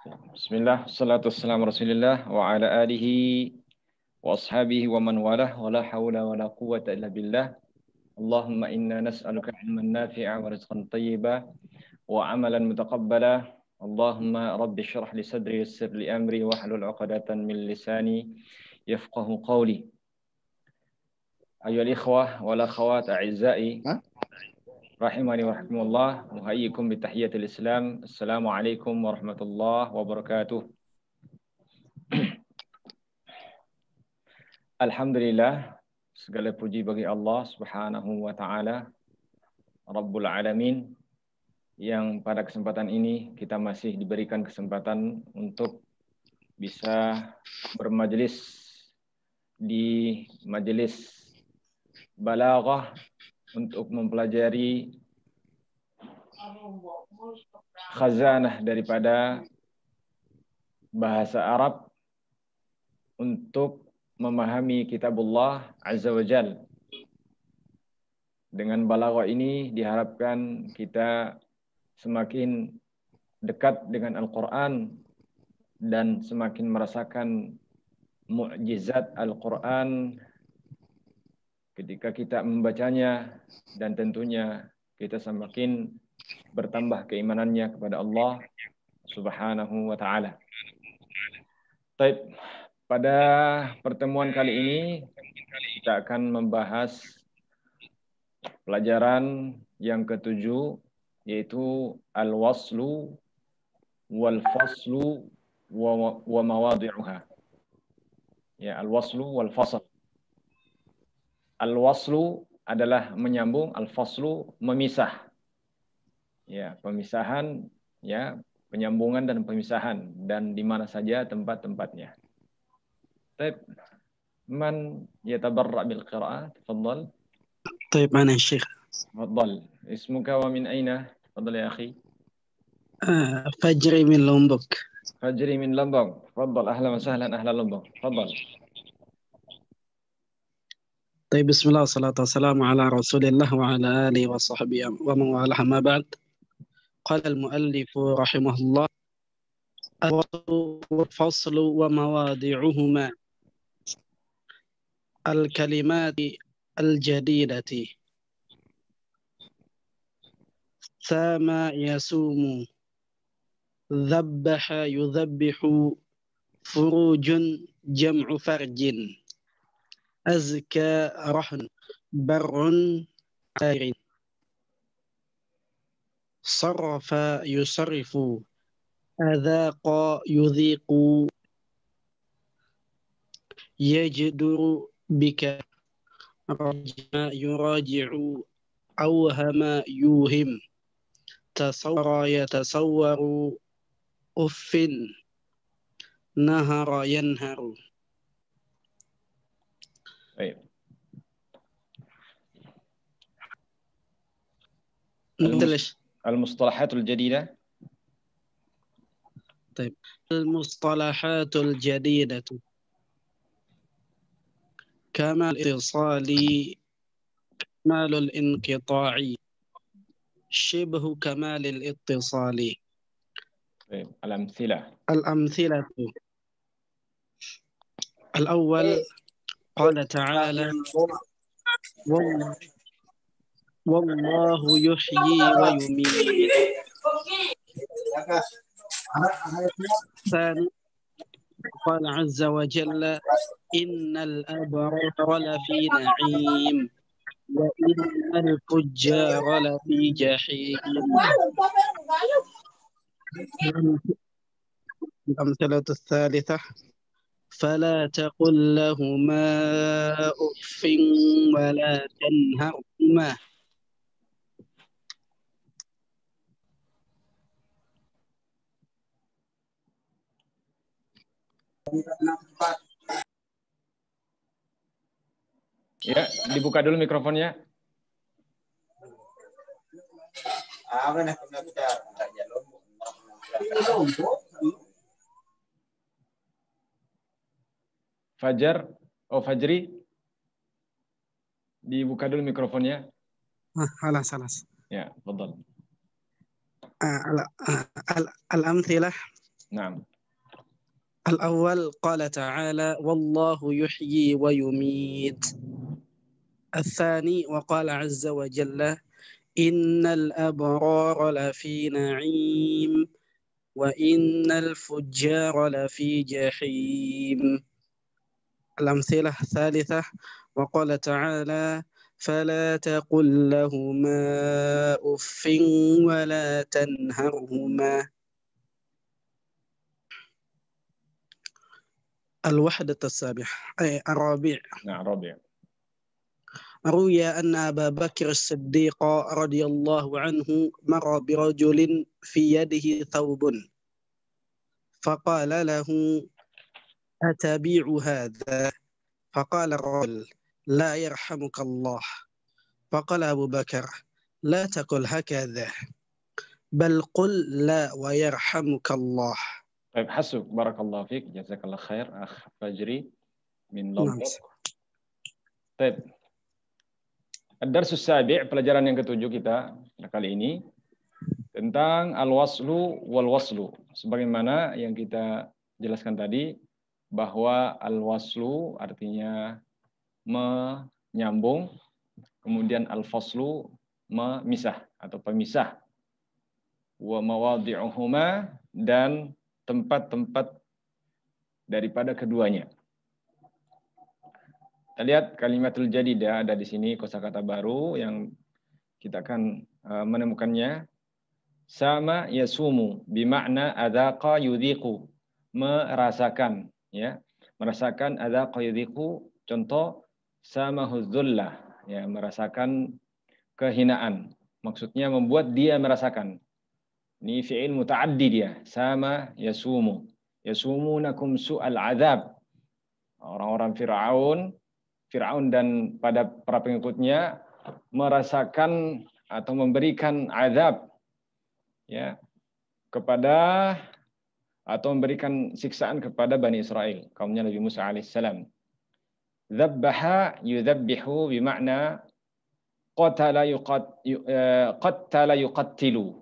Bismillah, salatu wassalamu rasulillah wa ala alihi wa ashabihi wa man walah wa la hawla wa la quwwata illa billah. Allahumma inna nas'aluka ilman nafi'a wa rizqan tayyiba wa amalan mutaqabbala. Allahumma rabbi syrah li sadri yassir li amri wahlul 'uqdatan min lisani yafqahu qawli. Ayyuhal ikhwah wal akhawat a'izza'i rahimani wa rahimakumullah, muhayyikum bi tahiyatil Islam. Assalamualaikum warahmatullahi wabarakatuh. Alhamdulillah, segala puji bagi Allah Subhanahu wa taala, Rabbul Alamin, yang pada kesempatan ini kita masih diberikan kesempatan untuk bisa bermajelis di majelis balaghah untuk mempelajari khazanah daripada bahasa Arab untuk memahami kitabullah Azza wa Jal. Dengan balaghah ini diharapkan kita semakin dekat dengan Al-Quran dan semakin merasakan mukjizat Al-Quran ketika kita membacanya, dan tentunya kita semakin bertambah keimanannya kepada Allah Subhanahu wa taala. Baik, pada pertemuan kali ini kita akan membahas pelajaran yang ketujuh, yaitu al-waslu wal faslu wa mawadi'uha. Ya, al-waslu wal fasl. Al-waslu adalah menyambung, al-faslu memisah. Ya, pemisahan, ya, penyambungan dan pemisahan, dan di mana saja tempat-tempatnya. Baik, man yatabarra bil qira'ah, tafadhal. طيب معنا الشيخ. تفضل. اسمك ومن أين؟ تفضل يا أخي. فجري من لومبوك. فجري من لومبوك. تفضل، أهلا وسهلا، أهلا لومبوك. تفضل. طيب، بسم الله والصلاة والسلام على رسول الله وعلى آله وصحبه ومن والاه، أما بعد. قال المؤلف رحمه الله: الفصل ومواضعهما. الكلمات الجديدة: سام يسوم، ذبح يذبح، فروج جمع فرج، أزكى رهن، بر خير، صرف يصرف، أذاق يذيق، يجدر بك، رجع يراجع، أوهم يوهم، تصور يتصور، أف نهر ينهر. طيب. المصطلحات الجديدة. طيب، المصطلحات الجديدة: كمال الاتصال، كمال الانقطاع، شبه كمال الاتصال. طيب. الأمثلة. الأول: قال تعالى: والله يحيي ويميت. الثاني: قال عز وجل: إن الأبرار لفي نعيم وإن الفجار لفي جحيم. الأمثلة الثالثة: فلا تقل لهما أف ولا تنهرهما. Ya, dibuka dulu mikrofonnya. Fajar, Fajri, dibuka dulu mikrofonnya. خلاص. Ya, تفضل. الأمثلة: Naam. الأول قال تعالى والله يحيي ويميت. الثاني وقال عز وجل إن الأبرار لفي نعيم وإن الفجار لفي جحيم. الأمثلة الثالثة وقال تعالى فلا تقل لهما أف ولا تنهرهما. الوحدة السابعة أي الرابع. Nah, Rabi'. روي أن أبا بكر الصديق رضي الله عنه مر برجل في يده ثوب فقال له أتبيع هذا؟ فقال الرجل لا يرحمك الله. فقال أبو بكر لا تقل هكذا بل قل لا ويرحمك الله. Baik, hasuk. Barakallahu fiik. Jazakallah khair. Akh Fajri min نعم. Lombok. Baik. Ad-Darsus Sabi', pelajaran yang ketujuh kita kali ini tentang al-waslu wal waslu. Sebagaimana yang kita jelaskan tadi bahwa al-waslu artinya menyambung, kemudian al-faslu memisah atau pemisah. Wa mawadhi'uhuma dan tempat-tempat daripada keduanya. Kita lihat kalimatul jadidah ada di sini, kosakata baru yang kita akan menemukannya. Sama yasumu bimakna adzaqa yudhiqu, merasakan, ya. Merasakan adzaqa yudhiqu, contoh sama hudzullah, ya, merasakan kehinaan. Maksudnya membuat dia merasakan. Ini fi'il muta'addi dia, sama yasumu. Yasumunakum su'al azab. Orang-orang Fir'aun dan pada para pengikutnya merasakan atau memberikan azab, ya, kepada atau memberikan siksaan kepada Bani Israel, kaumnya Nabi Musa alaihissalam. Dzabbaha yudzabbihu bimakna qatala yuqattilu.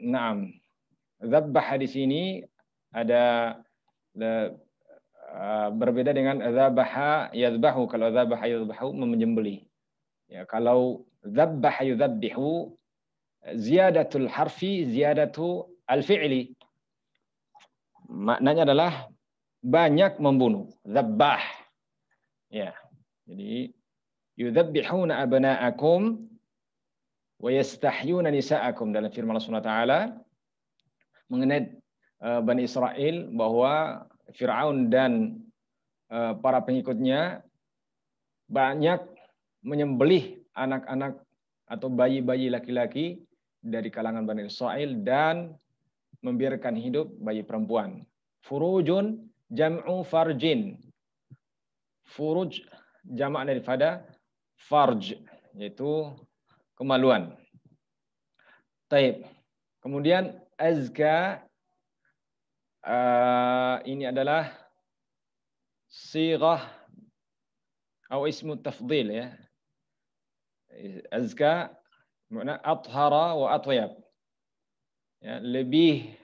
Naam. Dzabbaha di sini ada berbeda dengan dzabaha yadzbahu. Kalau dzabaha yadzbahu menyembelih. Ya, kalau dzabbaha yudzabbihu ziyadatul harfi ziyadatu al-fi'li. Maknanya adalah banyak membunuh. Dzabbah. Ya. Jadi yudzabbihuna abna'akum wa yastahyuna nisa'akum, dalam firman Allah Subhanahu wa taala mengenai Bani Israel bahwa Fir'aun dan para pengikutnya banyak menyembelih anak-anak atau bayi-bayi laki-laki dari kalangan Bani Israel dan membiarkan hidup bayi perempuan. Furujun jam'u farjin. Furuj jamak daripada farj, yaitu kemaluan. Taib. Kemudian azka, ini adalah sighah atau ismu tafdhil, ya. Azka makna athhara wa atyab. Ya, lebih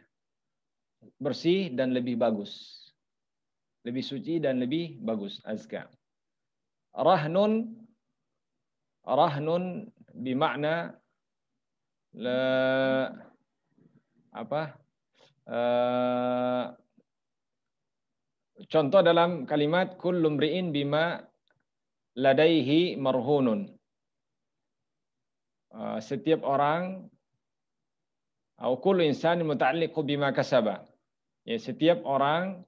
bersih dan lebih bagus. Lebih suci dan lebih bagus, azka. Rahnun bimakna contoh dalam kalimat kullu mri'in bima ladaihi marhunun. Setiap orang atau kullu insani muta'alliqu bima kasaba. Ya, setiap orang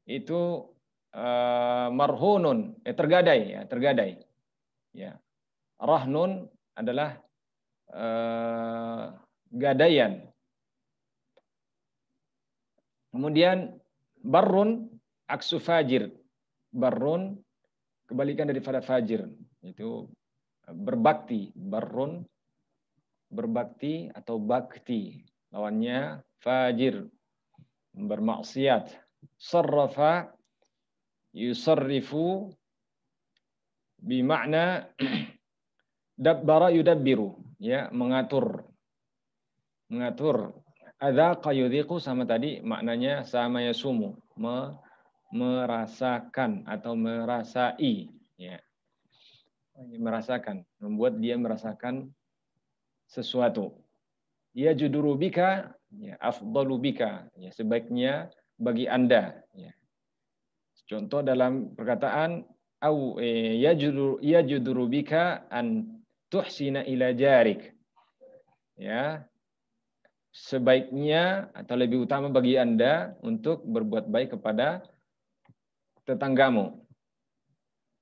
itu marhunun, tergadai, ya, tergadai. Ya. Rahnun adalah gadaian. Kemudian barrun aksu fajir. Barrun kebalikan daripada fajir, itu berbakti. Barrun berbakti atau bakti, lawannya fajir, bermaksiat. Sarrafa yusarrifu bimakna dabbara yudabbiru, ya, mengatur Adzaqa yudhiqu sama tadi maknanya sama yasumu, merasakan atau merasai, ya. Merasakan, membuat dia merasakan sesuatu. Ya juduru bika, ya afdalu bika, ya sebaiknya bagi Anda, ya. Contoh dalam perkataan au ya juduru bika an tuhsina ila jarik. Ya, sebaiknya atau lebih utama bagi Anda untuk berbuat baik kepada tetanggamu.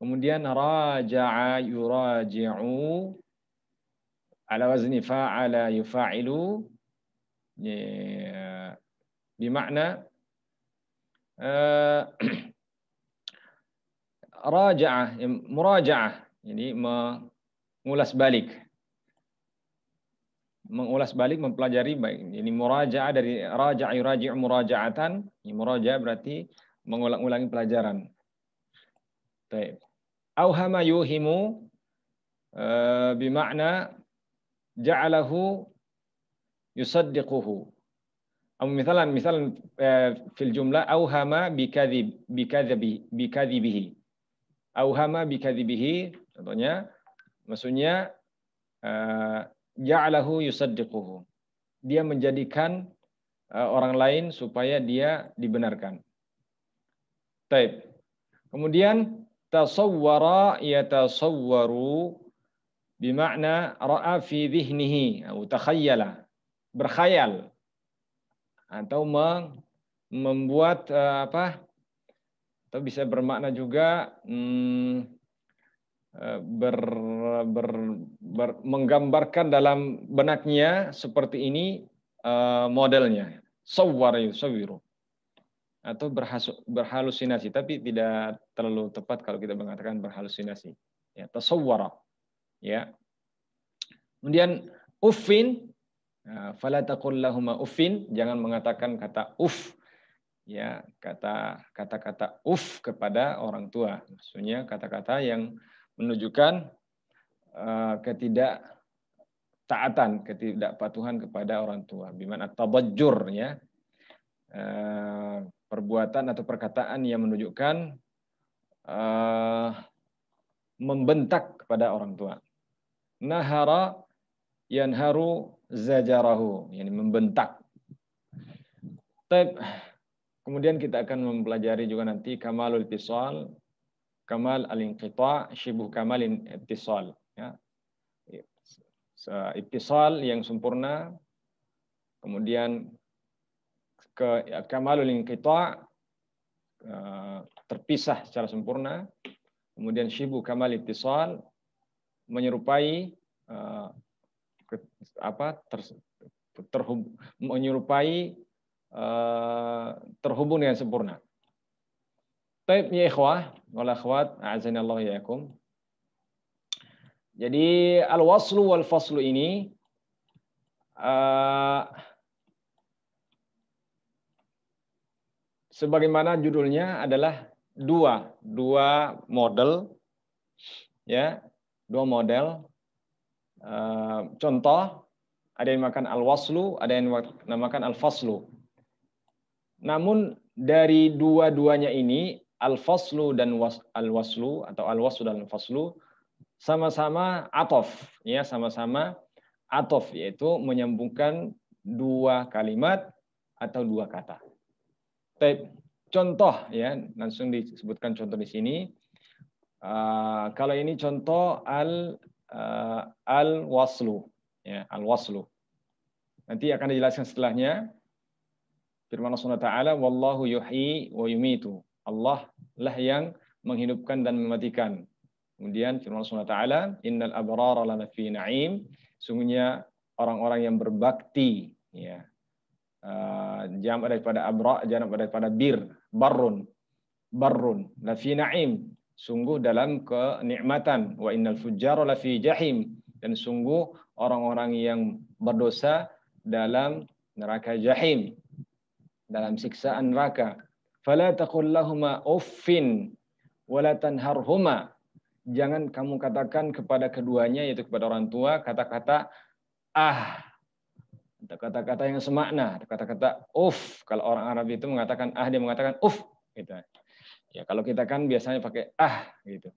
Kemudian raja'a yuraji'u ala wazni fa'ala yufa'ilu, ya, bermakna raja'ah, muraja'ah, ini mengulas balik. Mengulas balik, mempelajari baik. Ini muraja'ah dari raja'a yuraji'u muraja'atan. Ini muraja'ah berarti mengulang-ulangi pelajaran. Baik. Auhama yuhimu bimakna ja'alahu yusaddiquhu. Misalan fil jumlah auhama bikadhibihi. Auhama bikadhibihi, contohnya maksudnya ja'alahu yusaddiquhu. Dia menjadikan orang lain supaya dia dibenarkan. Baik. Kemudian tasawwara yatasawwaru bimakna ra'a fi dhihnihi atau takhayyala, berkhayal atau membuat atau bisa bermakna juga menggambarkan dalam benaknya seperti ini modelnya. Sawwara yusawwiru. Atau berhalusinasi, tapi tidak terlalu tepat kalau kita mengatakan berhalusinasi. Ya, tasawwara. Ya. Kemudian uffin, fala taqul lahuma uffin, jangan mengatakan kata uff. Ya, kata-kata uff kepada orang tua. Maksudnya kata-kata yang menunjukkan ketidaktaatan, ketidakpatuhan kepada orang tua. Bimana tabajjur, ya. Perbuatan atau perkataan yang menunjukkan membentak kepada orang tua. Nahara yanharu zajarahu, yani membentak. Kemudian kita akan mempelajari juga nanti kamalul ittisal, kamal al-inqita', syibuh kamal ittisal, ya. Ittisal yang sempurna, kemudian kamalul inqita', terpisah secara sempurna, kemudian syibu kamal ittisal, menyerupai menyerupai terhubung dengan sempurna. Baik ya ikhwah wal akhwat, a'azanallahu iyyakum. Jadi al-waslu wal faslu ini sebagaimana judulnya adalah dua model, ya, dua model. Contoh, ada yang namakan al-waslu, ada yang namakan al-faslu. Namun dari dua-duanya ini, al-faslu dan al-waslu atau al-waslu dan al-faslu sama-sama atof, ya, sama-sama atof, yaitu menyambungkan dua kalimat atau dua kata. Contoh, ya, langsung disebutkan contoh di sini. Kalau ini contoh al-waslu, ya, al-waslu. Nanti akan dijelaskan setelahnya. Firman Allah Ta'ala, wallahu yuhyi wa yumitu. Allah lah yang menghidupkan dan mematikan. Kemudian firman Allah Ta'ala, innal abrara lanafi na'im. Sungguhnya orang-orang yang berbakti, ya. Jamak daripada abra, jamak daripada barrun, lafi na'im, sungguh dalam kenikmatan. Wa innal fujjara lafi jahim, dan sungguh orang-orang yang berdosa dalam neraka jahim, dalam siksaan neraka. Fala taqul lahuma uffin wala tanharhuma. Jangan kamu katakan kepada keduanya, yaitu kepada orang tua, kata-kata kata-kata yang semakna, kata-kata kalau orang Arab itu mengatakan dia mengatakan gitu. Ya, kalau kita kan biasanya pakai gitu.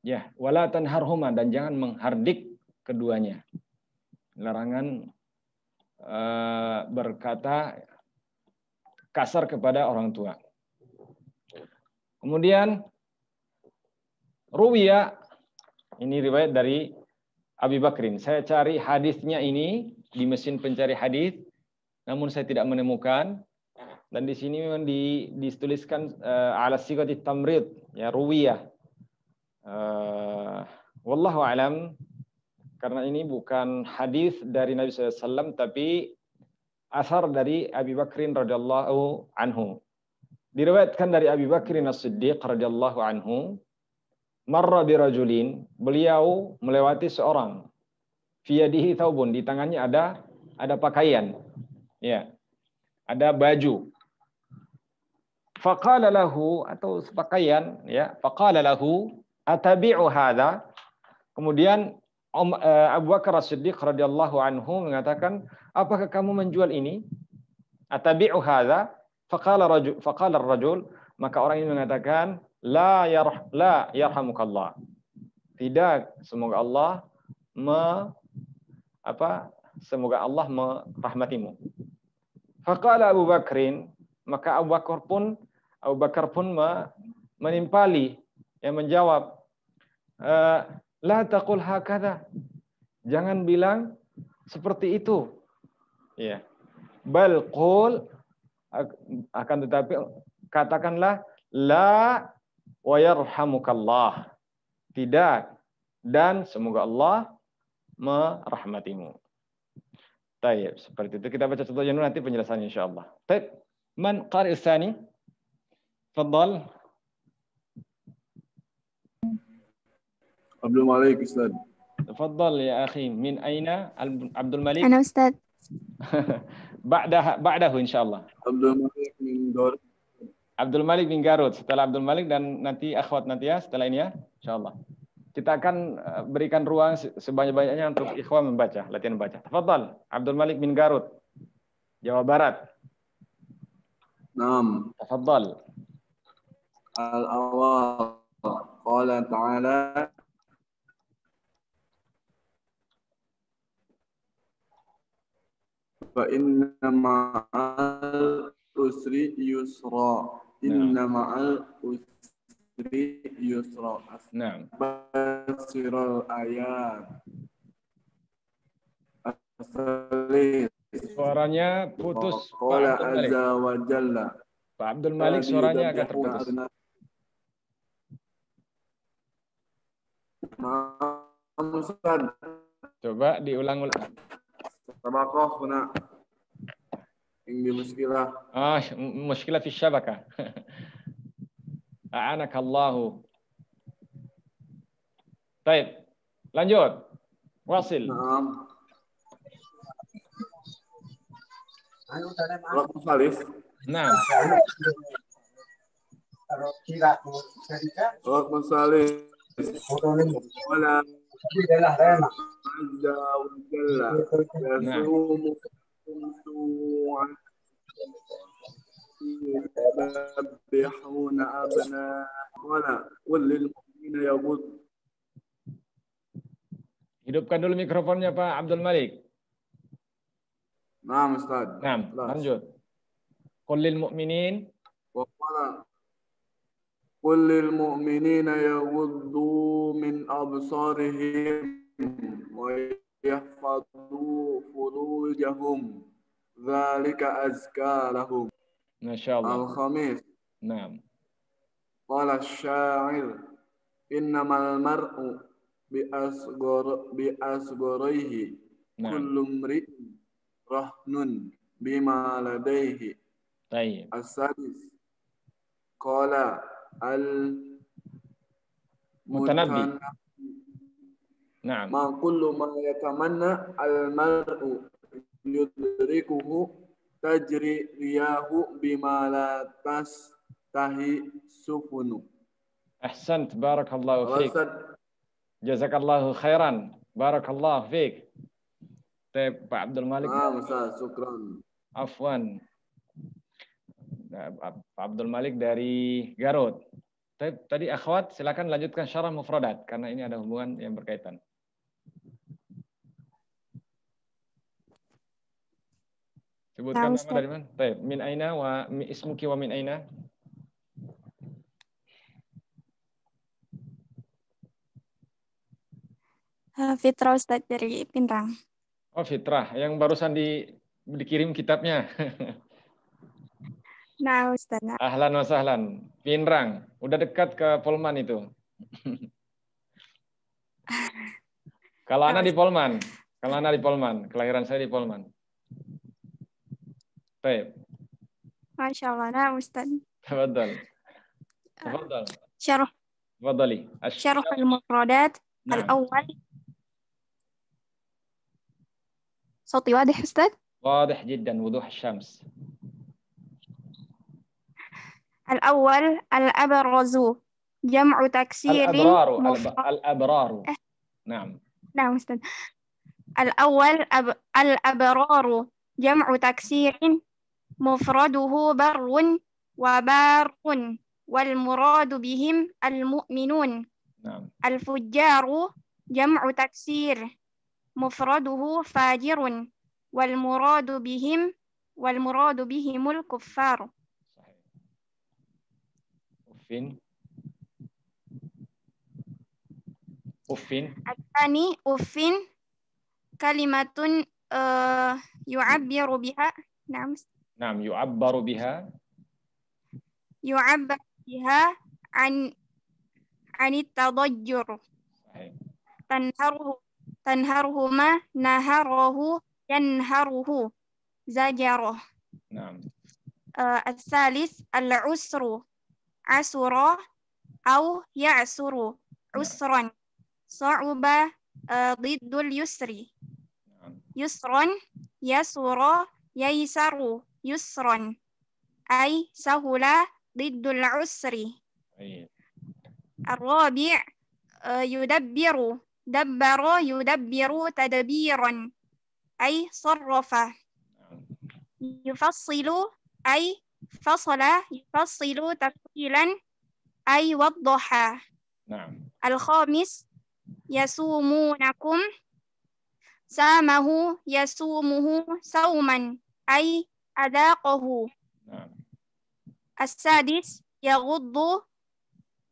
Ya, wala tanharhuma, dan jangan menghardik keduanya. Larangan berkata kasar kepada orang tua. Kemudian ruwiya, ini riwayat dari Abi Bakrin. Saya cari hadisnya ini di mesin pencari hadis, namun saya tidak menemukan. Dan di sini memang dituliskan ala sigati tamrid, ya, ruwiyah. Wallahu alam, karena ini bukan hadis dari Nabi SAW, tapi asar dari Abi Bakrin radhiyallahu anhu. Diriwayatkan dari Abi Bakrin As-Siddiq radhiyallahu anhu, marra birajulin, beliau melewati seorang, fi yadihi thawbun, di tangannya ada pakaian, ya, ada baju. Faqala lahu, atau pakaian, ya, faqala lahu atabi'u hadha. Kemudian Abu Bakar As-Siddiq radhiyallahu anhu mengatakan, apakah kamu menjual ini? Atabi'u hadha? Faqala ar-rajul, maka orang ini mengatakan, la yarhamukallah. Tidak, semoga Allah merahmatimu. Faqala Abu Bakrin, maka Abu Bakar pun menimpali, yang menjawab, la taqul hakadha, jangan bilang seperti itu. Ya. Bal qul, akan tetapi katakanlah, la wa yarhamukallah, tidak, dan semoga Allah merahmatimu. Baik, seperti itu. Kita baca contohnya dulu, nanti penjelasannya insyaallah. Baik, man qari tsani? Tafadhal. Abdul Malik, Ustaz. تفضل يا أخي. من أين عبد الملك؟ أنا أستاذ. بعده إن شاء الله. Abdul Malik bin Garut. Abdul Malik bin Garut. Setelah Abdul Malik, dan nanti akhwat nanti ya setelah ini ya, insya Allah. Kita akan berikan ruang sebanyak-banyaknya untuk ikhwan membaca, latihan membaca. Tafadhal, Abdul Malik bin Garut, Jawa Barat. Naam. Tafadhal. Al-awwal qala ta'ala fa inna ma'al usri yusra. Inna ma'al usri yusra. Naam. Basiral ayat. Asli. Suaranya putus, Pak Qala Abdul Malik. azza wa jalla. Pak Abdul Malik, suaranya agak terputus. Coba diulang-ulang. Sabakoh kena ini muskilah. Muskilah fi syabakah. A'anakallahu. Baik, lanjut. Wasil. Naam. Raqam salis. Nah. Raqam salis. Wala azza wa jalla yasumu yusabbihuna abna wala kullil mu'minina yabud. Hidupkan dulu mikrofonnya Pak Abdul Malik. Naam Ustaz. Naam, lanjut. Kullil mu'minin Wa qala kullil mu'minina yaghuddu min absarihim wa yahfadhu furujahum dzalika azka lahum. Masyaallah. Al-Khamis. Naam. Qala asy-sya'ir innamal mar'u bi asgharihi kullu mri'in rahnun bima ladaihi. Baik. As-sadis qala Mutanabbi. Naam. Ma kullu ma yatamanna al-mar'u yudrikuhu tajri riyahu bima la tastahi sufunu. Ahsant, barakallahu fiik. Jazakallahu khairan. Barakallahu fiik. Pak Abdul Malik. Ustaz, syukran. Afwan. Pak Abdul Malik dari Garut. Tadi akhwat silakan lanjutkan syarah mufradat karena ini ada hubungan yang berkaitan. Sebutkan nama dari mana? Baik, min aina wa ismuki wa min aina? Fitrah Ustaz dari Pinrang. Oh, Fitrah yang barusan dikirim kitabnya. Nah, Ustaz. Nah. Ahlan wa sahlan. Pinrang, udah dekat ke Polman itu. Kalau Ana di Polman, kelahiran saya di Polman. Baik. Masya Allah, nah Ustaz. Tafadhal. Syarah. Tafadhali. Syarah al-mufradat al-awwal. صوتي واضح أستاذ؟ واضح جدا وضوح الشمس. الأول الأبرز جمع تكسير الأبرار. نعم. نعم أستاذ. الأول الأبرار جمع تكسير مفرده بر وبار والمراد بهم المؤمنون. نعم. الفجار جمع تكسير مفرده فاجر والمراد بهم الكفار. أفين. الثاني أفين كلمة يعبر بها. نعم يعبر بها عن التضجر. تنهرهما نهره ينهره زجره. نعم. الثالث العسر عسر أو يعسر عسرا صعب ضد اليسر. يسرا يسر ييسر يسرا أي سهل ضد العسر. الرابع يدبر دبر يدبر تدبيرا أي صرف. يفصل أي فصل يفصل تفصيلا أي وضح. نعم. الخامس يصومونكم سامه يصومه صوما أي أذاقه. نعم. السادس يغض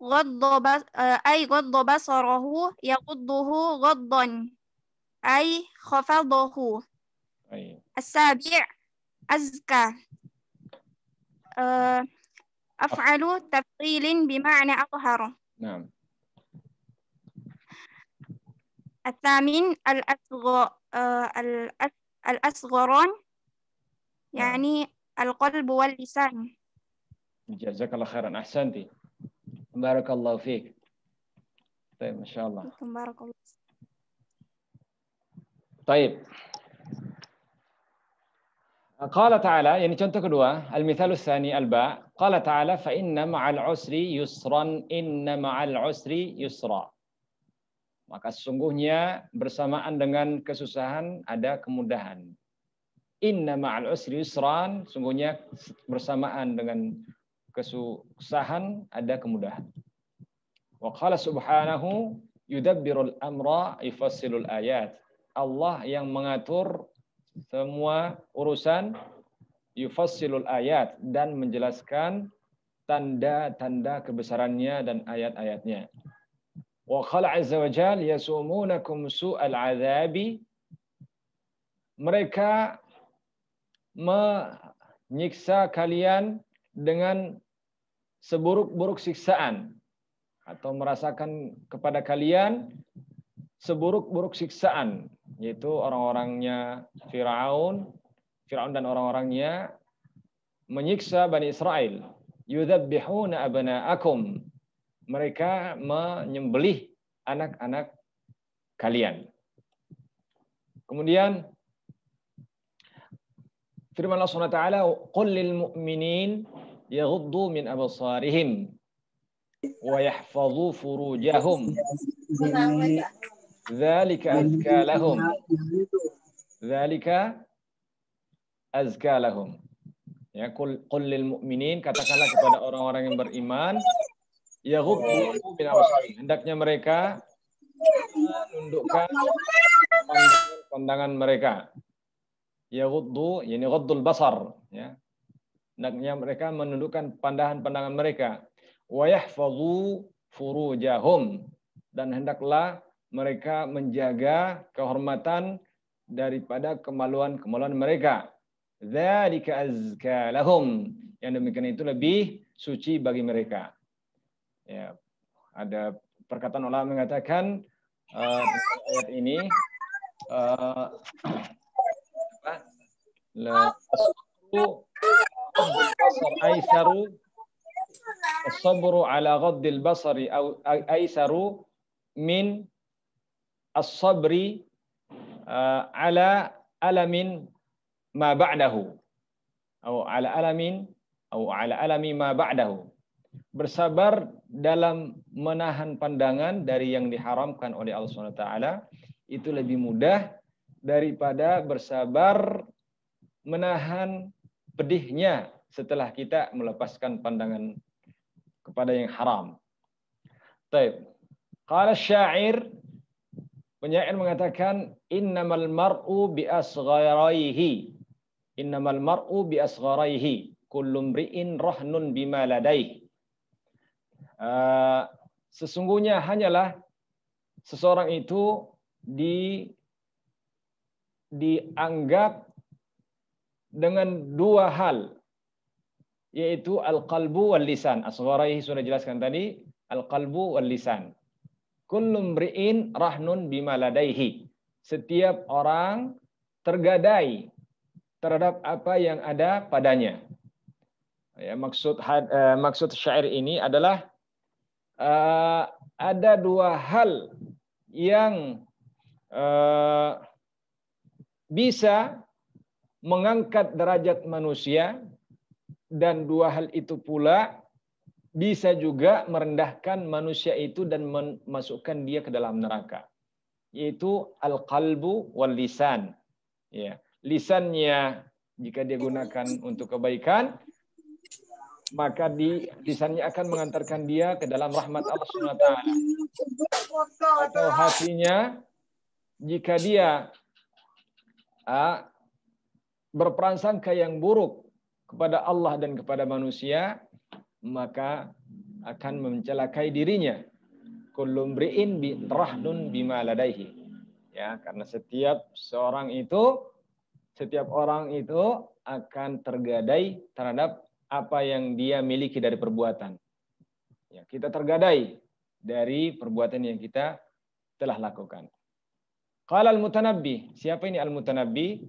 غض بصره يغضه غضا أي خفضه. السابع أزكى أفعل تفضيل بمعنى أظهر. نعم. الثامن الأصغران يعني القلب واللسان. جزاك الله خيرا. أحسنتي. بارك الله فيك. طيب ما شاء الله. بارك الله. طيب. قال تعالى, yani contoh kedua, al-mithalu tsani al-ba. Qala ta'ala fa inna ma'al usri yusran, inna ma'al usri yusra. Maka sesungguhnya bersamaan dengan kesusahan ada kemudahan. Inna ma'al usri yusran, sungguhnya bersamaan dengan kesusahan ada kemudahan. Wa qala subhanahu yudabbirul amra yufassilul ayat. Allah yang mengatur semua urusan, yufassilul ayat, dan menjelaskan tanda-tanda kebesarannya dan ayat-ayatnya. Wa qala azza wa jalla yasumunakum su'al azabi. Mereka menyiksa kalian dengan seburuk-buruk siksaan, atau merasakan kepada kalian seburuk-buruk siksaan, yaitu orang-orangnya Firaun dan orang-orangnya menyiksa Bani Israel. Yudzabbihuna abna'akum. Mereka menyembelih anak-anak kalian. Kemudian firman Allah Subhanahu wa taala, "Qul lil mu'minin yaghuddu min absarihim wa yahfazu furujahum. Dzalika azka lahum." Dzalika azka lahum. Ya, qul lil mu'minin, katakanlah kepada orang-orang yang beriman, yaghuddu min absarihim, hendaknya mereka menundukkan pandangan mereka. Yaghuddu, yani ghaddul basar, ya. Hendaknya mereka menundukkan pandangan mereka. Wa yahfazu furujahum, dan hendaklah mereka menjaga kehormatan daripada kemaluan-kemaluan mereka. Dzalika azka lahum, yang demikian itu lebih suci bagi mereka. Ya, ada perkataan ulama mengatakan ayat ini la aisaru as-sabru ala ghaddil basari aisaru min as-sabri ala alamin ma ba'dahu atau ala alami ma ba'dahu. Bersabar dalam menahan pandangan dari yang diharamkan oleh Allah SWT itu lebih mudah daripada bersabar menahan pedihnya setelah kita melepaskan pandangan kepada yang haram. Baik. Qala syair, penyair mengatakan, innamal mar'u bi asgharihi. Innamal mar'u bi asgharihi. Kullu mri'in rahnun bima ladaihi. Sesungguhnya hanyalah seseorang itu dianggap dengan dua hal, yaitu al-qalbu wal lisan. Asgharihi sudah jelaskan tadi, al-qalbu wal lisan. Kullu mri'in rahnun bima ladaihi. Setiap orang tergadai terhadap apa yang ada padanya. Ya, maksud syair ini adalah ada dua hal yang bisa mengangkat derajat manusia, dan dua hal itu pula bisa juga merendahkan manusia itu dan memasukkan dia ke dalam neraka, yaitu al-qalbu wal lisan. Ya, lisannya jika dia gunakan untuk kebaikan, maka lisannya akan mengantarkan dia ke dalam rahmat Allah SWT. Atau hatinya, jika dia berprasangka yang buruk kepada Allah dan kepada manusia, maka akan mencelakai dirinya. Kullu mri'in rahnun bima ladaihi. Ya, karena setiap orang itu akan tergadai terhadap apa yang dia miliki dari perbuatan. Ya, kita tergadai dari perbuatan yang kita telah lakukan. Qala al-Mutanabbi. Siapa ini al-Mutanabbi?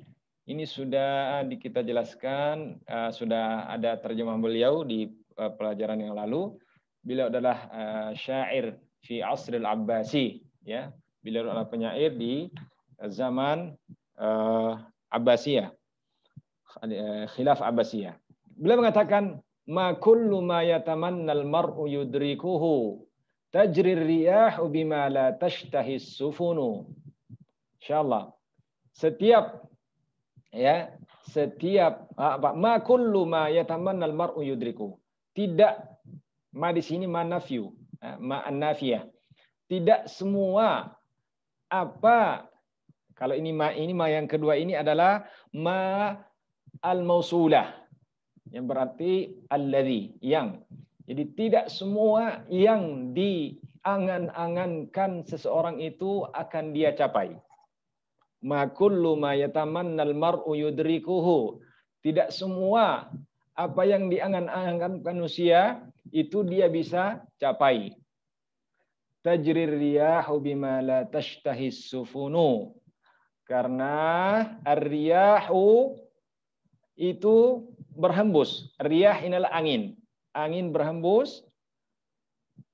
Ini sudah kita jelaskan, sudah ada terjemah beliau di pelajaran yang lalu. Beliau adalah syair fi asril Abbasi. Ya, beliau adalah penyair di zaman Abbasiyah, khilaf Abbasiyah. Beliau mengatakan, ma kullu ma yatamannal mar'u yudrikuhu tajri riyahu bima la tashtahi sufunu. Insyaallah. Setiap ma kullu ma yatamannal mar'u yudrikuhu. Tidak, ma di sini ma nafyu, ma an-nafiyah. Tidak semua apa, kalau ini ma yang kedua ini adalah ma al-mausulah, yang berarti alladzi, yang. Jadi tidak semua yang diangan-angankan seseorang itu akan dia capai. Ma kullu ma yatamannal mar'u yudrikuhu. Tidak semua apa yang diangan-angankan manusia itu dia bisa capai. Tajrir riyahu bima la tashtahi sufunu. Karena ar-riyahu itu berhembus. Riyah inilah angin. Angin berhembus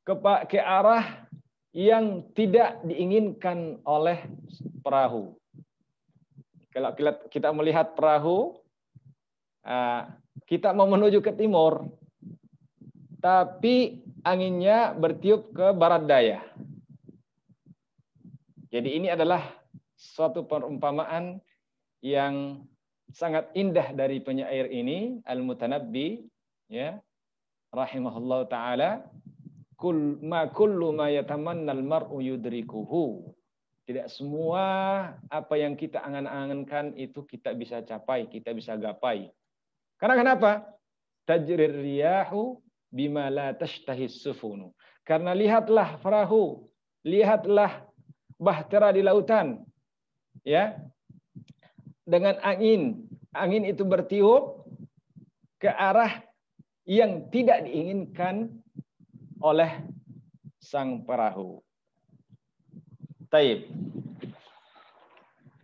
ke arah yang tidak diinginkan oleh perahu. Kalau kita melihat perahu, kita mau menuju ke timur, tapi anginnya bertiup ke barat daya. Jadi ini adalah suatu perumpamaan yang sangat indah dari penyair ini, Al-Mutanabbi, ya, rahimahullah taala, kullu ma yatamanna al-mar'u yudrikuhu. Tidak semua apa yang kita angan-angankan itu kita bisa capai, kita bisa gapai. Karena kenapa? Tajrir riyahu bima la tashtahi sufunu. Karena lihatlah perahu, lihatlah bahtera di lautan, ya, dengan angin. Angin itu bertiup ke arah yang tidak diinginkan oleh sang perahu. Taib.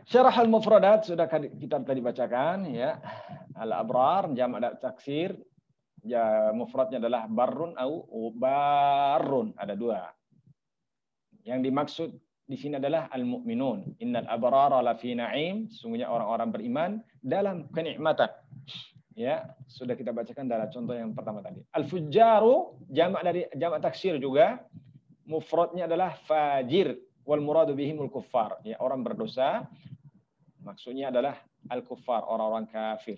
Syarah al-mufradat sudah kita tadi bacakan, ya. Al-abrar jamak taksir, ya, mufradnya adalah barrun au barrun, ada dua. Yang dimaksud di sini adalah al-mu'minun. Innal abrara lafi na'im, sungguhnya orang-orang beriman dalam kenikmatan. Ya, sudah kita bacakan dalam contoh yang pertama tadi. Al-fujjaru jamak taksir juga, mufradnya adalah fajir. Wal muradu bihimul kuffar, ya, orang berdosa, maksudnya adalah al-kuffar, orang-orang kafir,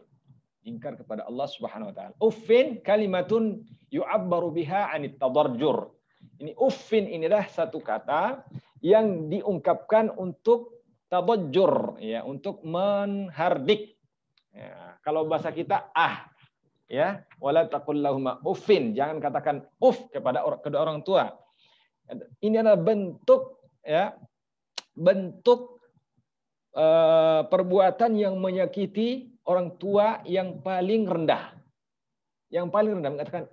ingkar kepada Allah Subhanahu wa taala. Uffin kalimatun yu'abbaru biha 'anit tadarjur. Ini uffin inilah satu kata yang diungkapkan untuk tadajjur, ya, untuk menhardik. Ya, kalau bahasa kita ya, wala taqul lahuma uffin, jangan katakan kepada kedua orang tua. Ini adalah bentuk, ya, bentuk perbuatan yang menyakiti orang tua yang paling rendah. Yang paling rendah mengatakan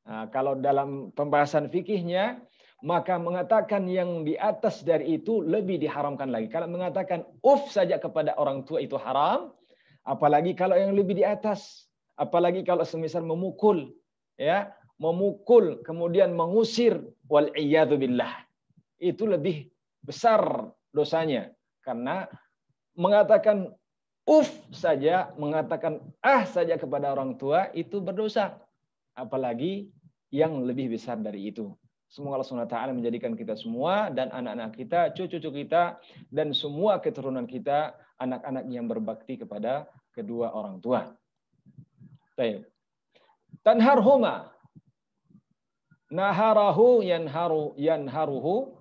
Nah, kalau dalam pembahasan fikihnya, maka mengatakan yang di atas dari itu lebih diharamkan lagi. Kalau mengatakan saja kepada orang tua itu haram, apalagi kalau yang lebih di atas, apalagi kalau semisal memukul, ya, memukul kemudian mengusir, wal iyadzu billah, itu lebih besar dosanya, karena mengatakan saja, mengatakan saja kepada orang tua itu berdosa, apalagi yang lebih besar dari itu. Semoga Allah Subhanahu wa taala menjadikan kita semua dan anak-anak kita, cucu-cucu kita, dan semua keturunan kita anak-anak yang berbakti kepada kedua orang tua. Baik. Tanharhuma, naharahu yanharuhu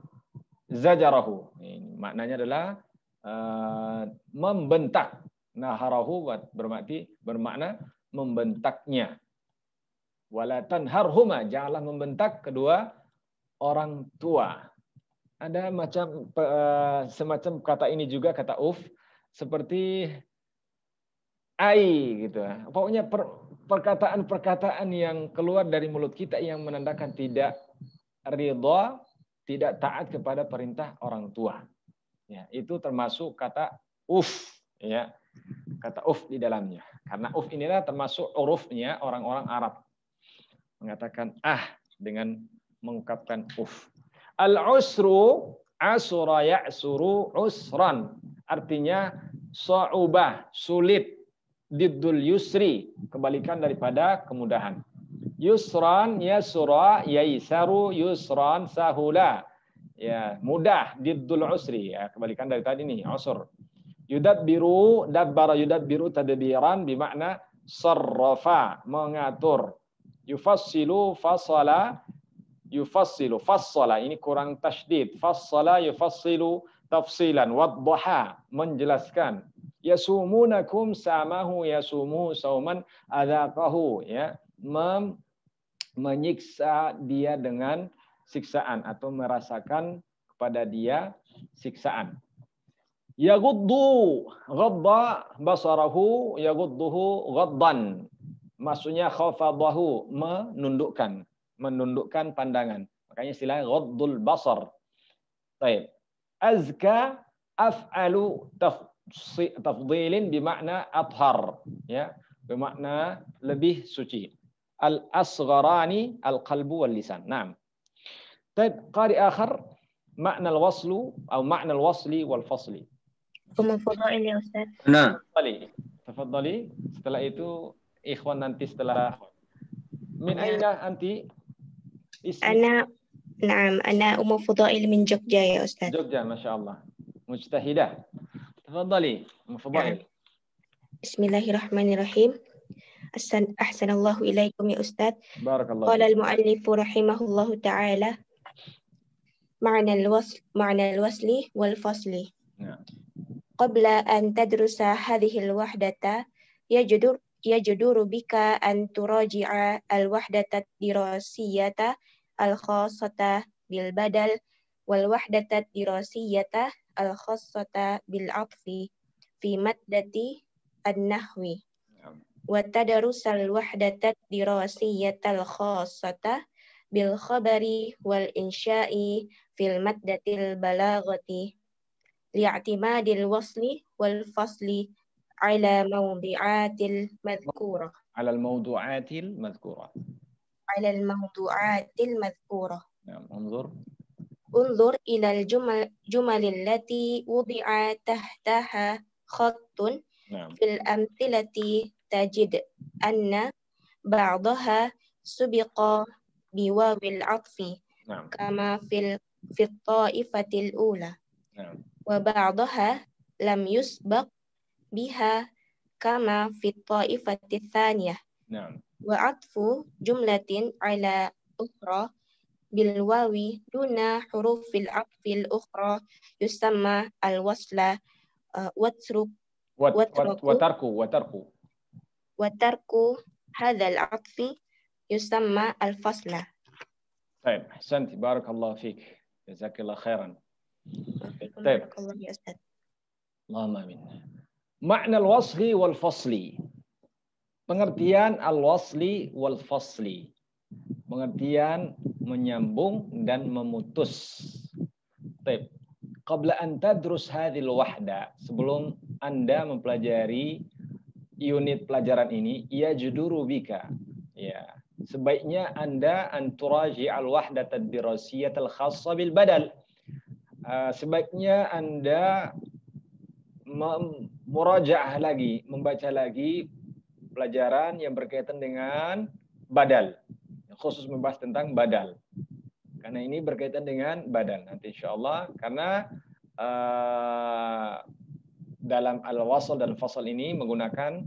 zajarahu. Ini maknanya adalah membentak. Naharahu bermakna membentaknya. Wala tanharhuma, janganlah membentak kedua orang tua. Ada semacam kata ini juga, kata seperti gitu. Pokoknya perkataan-perkataan yang keluar dari mulut kita yang menandakan tidak ridha, tidak taat kepada perintah orang tua. Ya, itu termasuk kata ya. Kata di dalamnya. Karena inilah termasuk urufnya orang-orang Arab. Mengatakan dengan mengungkapkan Al-usru asura ya'suru usran. Artinya sa'ubah, sulit. Diddul yusri, kebalikan daripada kemudahan. Yusran yasura yaisaru yusran sahula. Ya, mudah, diddul usri, ya, kebalikan dari tadi ini, usur. Yudabbiru, dabbara yudabbiru tadbiran bermakna sarrafa, mengatur. Yufassilu fasala, yufassilu fassala, ini kurang tasydid. Fassala yufassilu tafsilan, wadduha, menjelaskan. Yasumunakum samahu yasumu sauman adzaqahu, ya, menyiksa dia dengan siksaan atau merasakan kepada dia siksaan. Yaghuddu ghadda basarahu yaghudduhu ghaddan. Maksudnya khafadahu, menundukkan pandangan. Makanya istilahnya ghaddul basar. Baik. Azka af'alu tafdhilin bermakna athhar, ya, bermakna lebih suci. Al-asgharani al-qalbu wal lisan. Naam. Baik, qari akhar makna al-waslu atau makna al-wasli wal fasli. Tafadhali ya Ustaz. Nah, tafadhali. Setelah itu ikhwan nanti setelah min aina anti? Ana Ummu Fudail min Jogja ya Ustaz. Jogja, masyaallah. Mujtahidah. Tafadhali, Fadhil. Bismillahirrahmanirrahim. Ahsanallahu ilaikum ya Ustaz. Barakallahu Qala fiik. al-mu'allif rahimahullahu ta'ala ma'na al-wasli wal fasli. Qabla an tadrusa hadhihi al-wahdata yajdur bika an turaji'a al-wahdata dirasiyata al-khassata bil badal wal wahdata dirasiyata al-khassata bil atfi fi maddati an-nahwi wa tadarusal wahdata dirasiyatal khassata bil khabari wal insya'i fil maddatil balaghati li'timadil wasli wal fasli ala mawdi'atil madhkurah Ala al-mawdu'atil madhkurah. ala al-mawdu'atil madhkurah. Unzur ila al-jumal allati wudi'a tahtaha khattun fil amthilati tajid anna ba'daha subiqa biwawil atfi kama fil ta'ifatil ula wa ba'daha lam yusbaq biha kama fit ta'ifatil thaniyah wa atfu jumlatin ala ukhra bil wawi duna hurufil atfil ukhra yusamma al wasla watarku hadzal atfi yusamma al fasla. Baik, ahsanti, barakallahu fiik. Jazakallahu khairan. Baik. Ya Ustaz. Allahumma amin. Makna al-wasli wal fasli. Pengertian al-wasli wal fasli. Pengertian menyambung dan memutus. Baik. Qabla an tadrus hadhil wahda, sebelum Anda mempelajari unit pelajaran ini, yajduru bika. Ya, sebaiknya Anda anturaji al-wahdat ad-dirasiyat al-khassa bil badal. Sebaiknya Anda murajaah lagi, membaca lagi pelajaran yang berkaitan dengan badal. Khusus membahas tentang badal. Karena ini berkaitan dengan badal. Nanti insyaallah, karena dalam al-wasl dan fasl ini menggunakan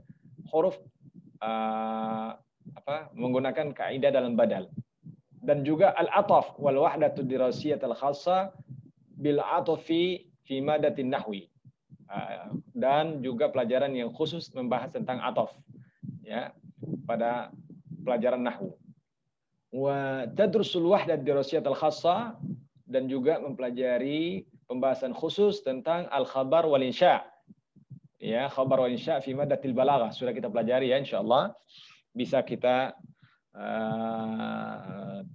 huruf menggunakan kaidah dalam badal. Dan juga al-ataf wal wahdatu dirasiyat al-khassa bil atfi fi madatin nahwi. Dan juga pelajaran yang khusus membahas tentang ataf, ya, pada pelajaran nahwu. Wa tadrusul wahdat dirasiyat al-khassa, dan juga mempelajari pembahasan khusus tentang al-khabar wal insya. Ya, khabar wal insya fi madatil balaghah sudah kita pelajari ya, insyaallah bisa kita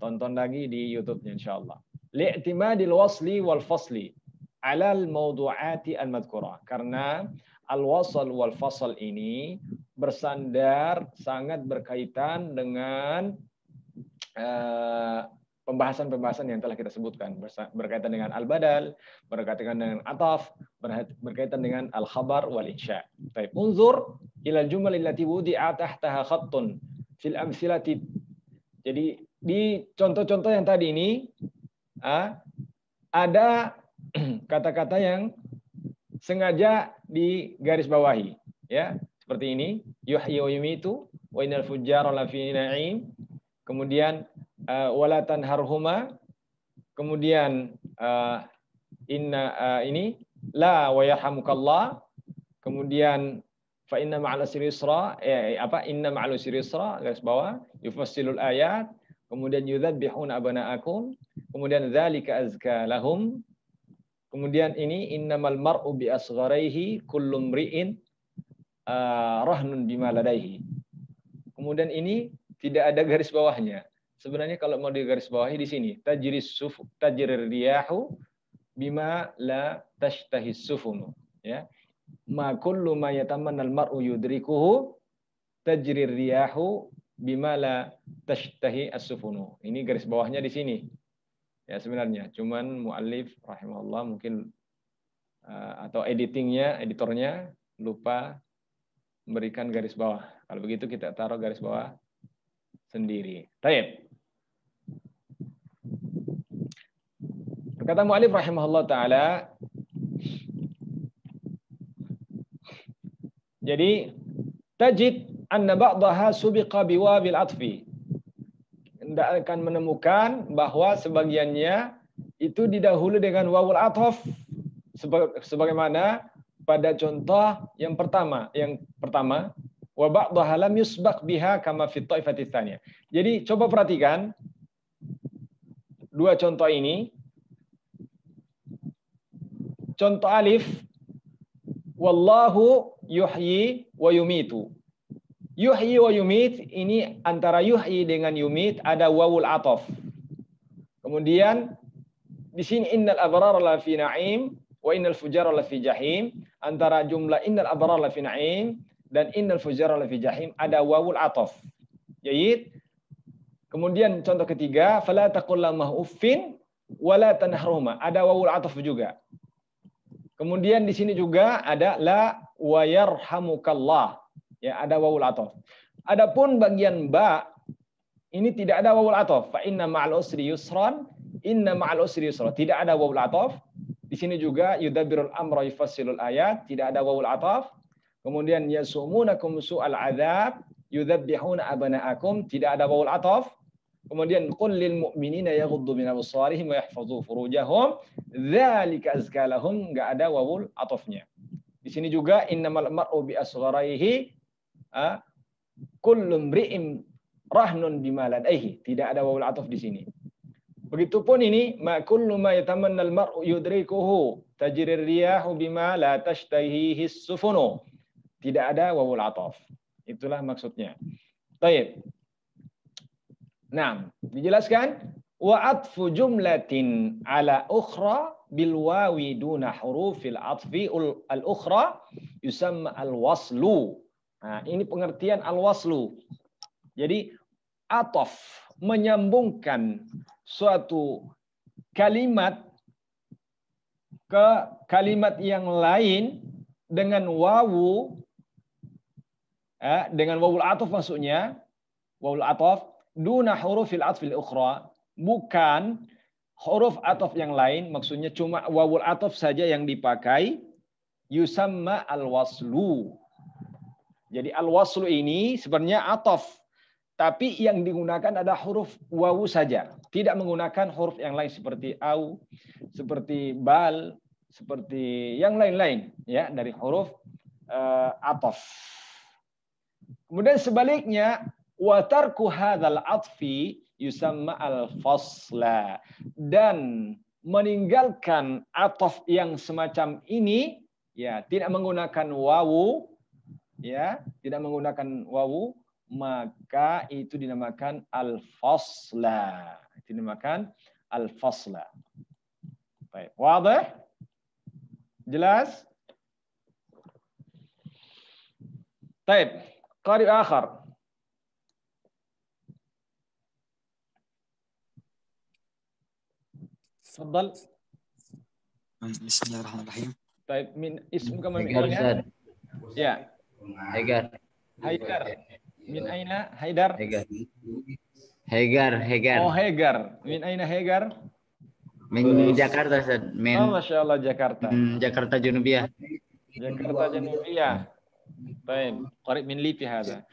tonton lagi di YouTube-nya insyaallah. Li'timadil wasli wal fasli ala al-mawdu'ati al-madhkurah. Karena al-wasl wal fasl ini bersandar sangat berkaitan dengan pembahasan-pembahasan yang telah kita sebutkan, berkaitan dengan al-badal, berkaitan dengan ataf, berkaitan dengan al-khabar wal insya. Baik, unzur ila al-jumal allati wudi'a tahtaha khattun fil amthilati. Jadi di contoh-contoh yang tadi ini ada kata-kata yang sengaja digaris bawahi, ya, seperti ini, yuhyi wa yumitu wa innal fujjara lafi na'im. Kemudian wala tanharhuma, kemudian ini la wa yarhamukallah, kemudian fa inna ma'al usri yusra, inna ma'al usri yusra, garis bawah, yufassilul ayat, kemudian yudzabbihuna abna'akum, kemudian dzalika azka lahum, kemudian ini innamal mar'u bi asgharihi kullu mri'in rahnun bima ladaihi. Kemudian ini tidak ada garis bawahnya. Sebenarnya kalau mau digaris bawahi di sini, tajrir riyahu bima la tashtahis sufunu, ya. Ma kullu ma yatamanna al-mar'u yudrikuhu tajrir riyahu bima la tashtahi as-sufunu. Ini garis bawahnya di sini. Ya, sebenarnya cuman muallif rahimahullah mungkin atau editornya lupa memberikan garis bawah. Kalau begitu kita taruh garis bawah sendiri. Baik. Berkata mu'allif rahimahullah ta'ala, Jadi tajid anna ba'daha subiqa biwabil atfi. Anda akan menemukan bahwa sebagiannya itu didahului dengan wawul ataf sebagaimana pada contoh yang pertama wa ba'daha lam yusbaq biha kama fi taifati tsaniyah. Jadi coba perhatikan dua contoh ini. Contoh alif, wallahu yuhyi wa yumitu. Yuhyi wa yumit, ini antara yuhyi dengan yumit ada wawul ataf. Kemudian di sini innal abrara la fi na'im wa innal fujara la fi jahim. Antara jumlah innal abrara la fi na'im dan innal fujara la fi jahim ada wawul ataf. Jayyid. Kemudian contoh ketiga, fala taqul lahuma uffin wa la tanharhuma. Ada wawul ataf juga. Kemudian di sini juga ada la wa yarhamukallah. Ya, ada wawul ataf. Adapun bagian ba ini tidak ada wawul ataf. Fa inna ma'al usri yusran, inna ma'al usri yusra. Tidak ada wawul ataf. Di sini juga yudabbirul amra yufassilul ayat, tidak ada wawul ataf. Kemudian yasumunakum su'al adzab, yudzabbihuna abna'akum, tidak ada wawul ataf. Kemudian qul lil mu'minina yaghuddu min absarihim wa yahfazu furujahum, dzalika azka lahum, enggak ada wawul atafnya. Di sini juga innamal mar'u bi asgharihi kullu mri'in rahnun bima ladaihi, tidak ada wawul ataf di sini. Begitupun ini ma kullu ma yatamanna al mar'u yudrikuhu tajri riyahu bima la tashtahihi sufunu, tidak ada wawul ataf. Itulah maksudnya. Baik. Nah, dijelaskan wa atfu jumlatin ala ukhra bil wawi duna hurufil atfi al ukhra yusamma al waslu. Nah, ini pengertian al waslu. Jadi ataf menyambungkan suatu kalimat ke kalimat yang lain dengan wawu, dengan wawul ataf maksudnya, wawul ataf duna hurufil atfil ukhra, bukan huruf ataf yang lain, maksudnya cuma wawul ataf saja yang dipakai, yusamma al-waslu. Jadi al-waslu ini sebenarnya ataf, tapi yang digunakan ada huruf wawu saja, tidak menggunakan huruf yang lain seperti au, seperti bal, seperti yang lain-lain ya dari huruf ataf. Kemudian sebaliknya, wa tarku hadzal atfi yusamma al-fasla, dan meninggalkan ataf yang semacam ini ya tidak menggunakan wawu, ya tidak menggunakan wawu, maka itu dinamakan al-fasla. Itu dinamakan al-fasla. Baik, wadah? Jelas? Baik, qari akhar. تفضل. بسم الله الرحمن الرحيم. طيب من اسمك من هيدر أين؟ زاد. يا هيدر. هيدر. من أين هيدر؟ هيدر. Oh Hegar. من أين هيدر؟ من جاكرتا Ustaz. Oh Masya Allah Jakarta. جاكرتا جنوبية. جاكرتا جنوبية. طيب قريب من ليبي هذا.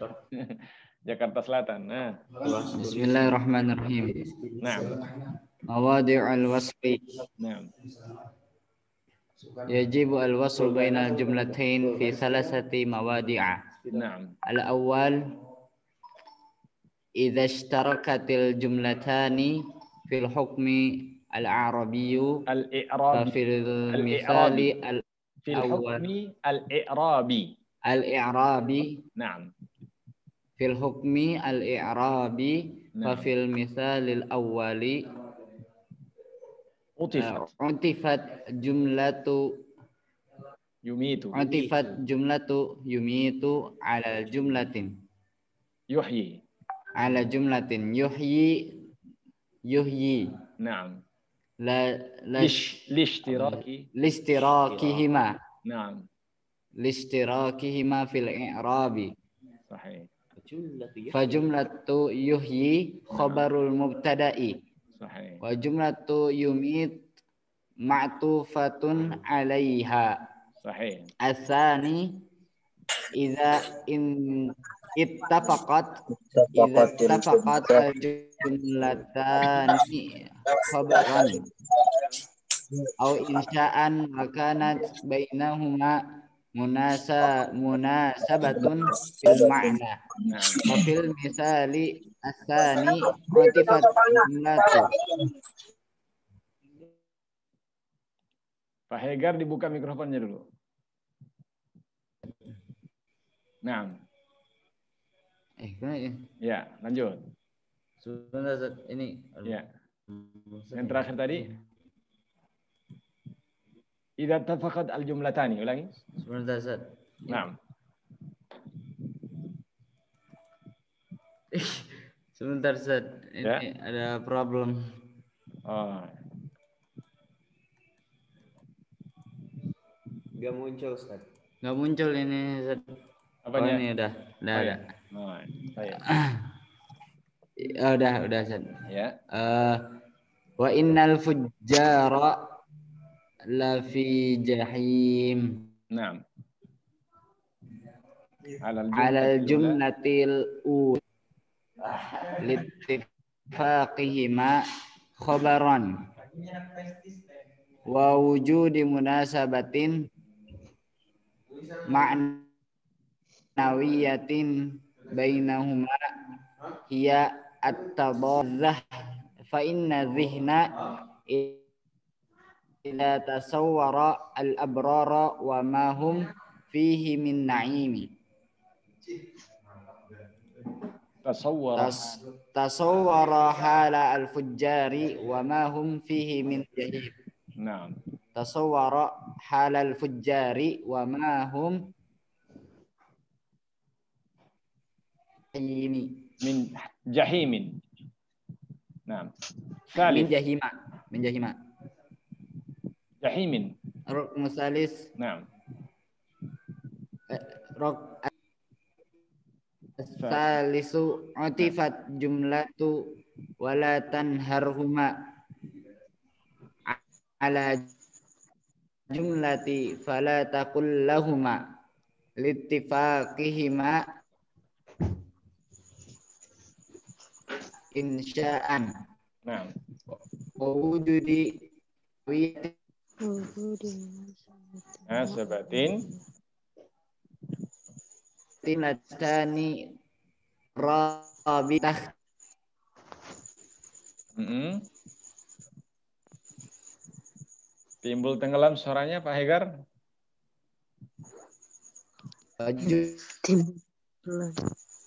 Jakarta Selatan. Nah. بسم الله الرحمن الرحيم. Nah. مواضع الوصل. Nah. يجب الوصل بين الجملتين في ثلاثة مواضع. نعم. الأول إذا اشتركت الجملتان في الحكم العربي ففي المثال في الحكم الإعرابي. نعم. في الحكم الإعرابي ففي المثال الأول عطفت جملة يميت. عطفت جملة يميت على جملة يحيي. على جملة يحيي. نعم. لاشتراكهما. نعم. لاشتراكهما في الإعراب. صحيح. فجملة يحيي خبر المبتدأ. صحيح. وجملة يميت معطوفة عليها. صحيح. الثاني Idza in ittafaqat al-jumlatani khabaran aw insya'an makanat bainahuma munasabatun fil ma'na wa fil misali asani utifat jumlatu. Pak Hegar dibuka mikrofonnya dulu. Nah. Ya, lanjut. Sebentar, ini. Ya. Yang terakhir tadi. Idza tafaqat al-jumlatani, ulangi. Sebentar, Ustaz. Nah. Sebentar, Ustaz. Ini ada problem. Oh. Gak muncul, Ustaz. Gak muncul ini, Ustaz. Apanya? Oh, ini udah ada. Oh, saya. Udah, Ustaz. Ya. Wa innal fujjara la fi jahim. Naam. Alal jumlatil littifaqihima khabaran wa wujudi munasabatin ma'nawiyatin bainahuma hiya at-tabarrah fa inna dhihna idza tasawwara al-abrara wa ma hum fihi min na'imi tasawwara hala al-fujjari wa ma hum fihi min jahim. Naam. Tasawwara hala al-fujjari wa ma hum min jahimin. Naam. Min jahima. Jahimin. Rok musalis. Naam. Rok salisu utifat jumlatu wala tanharhuma ala jumlati fala taqul lahuma littifaqihima insya'an. Naam. Wujudi nasabatin tinatani rabitah. Timbul tenggelam suaranya Pak Hegar.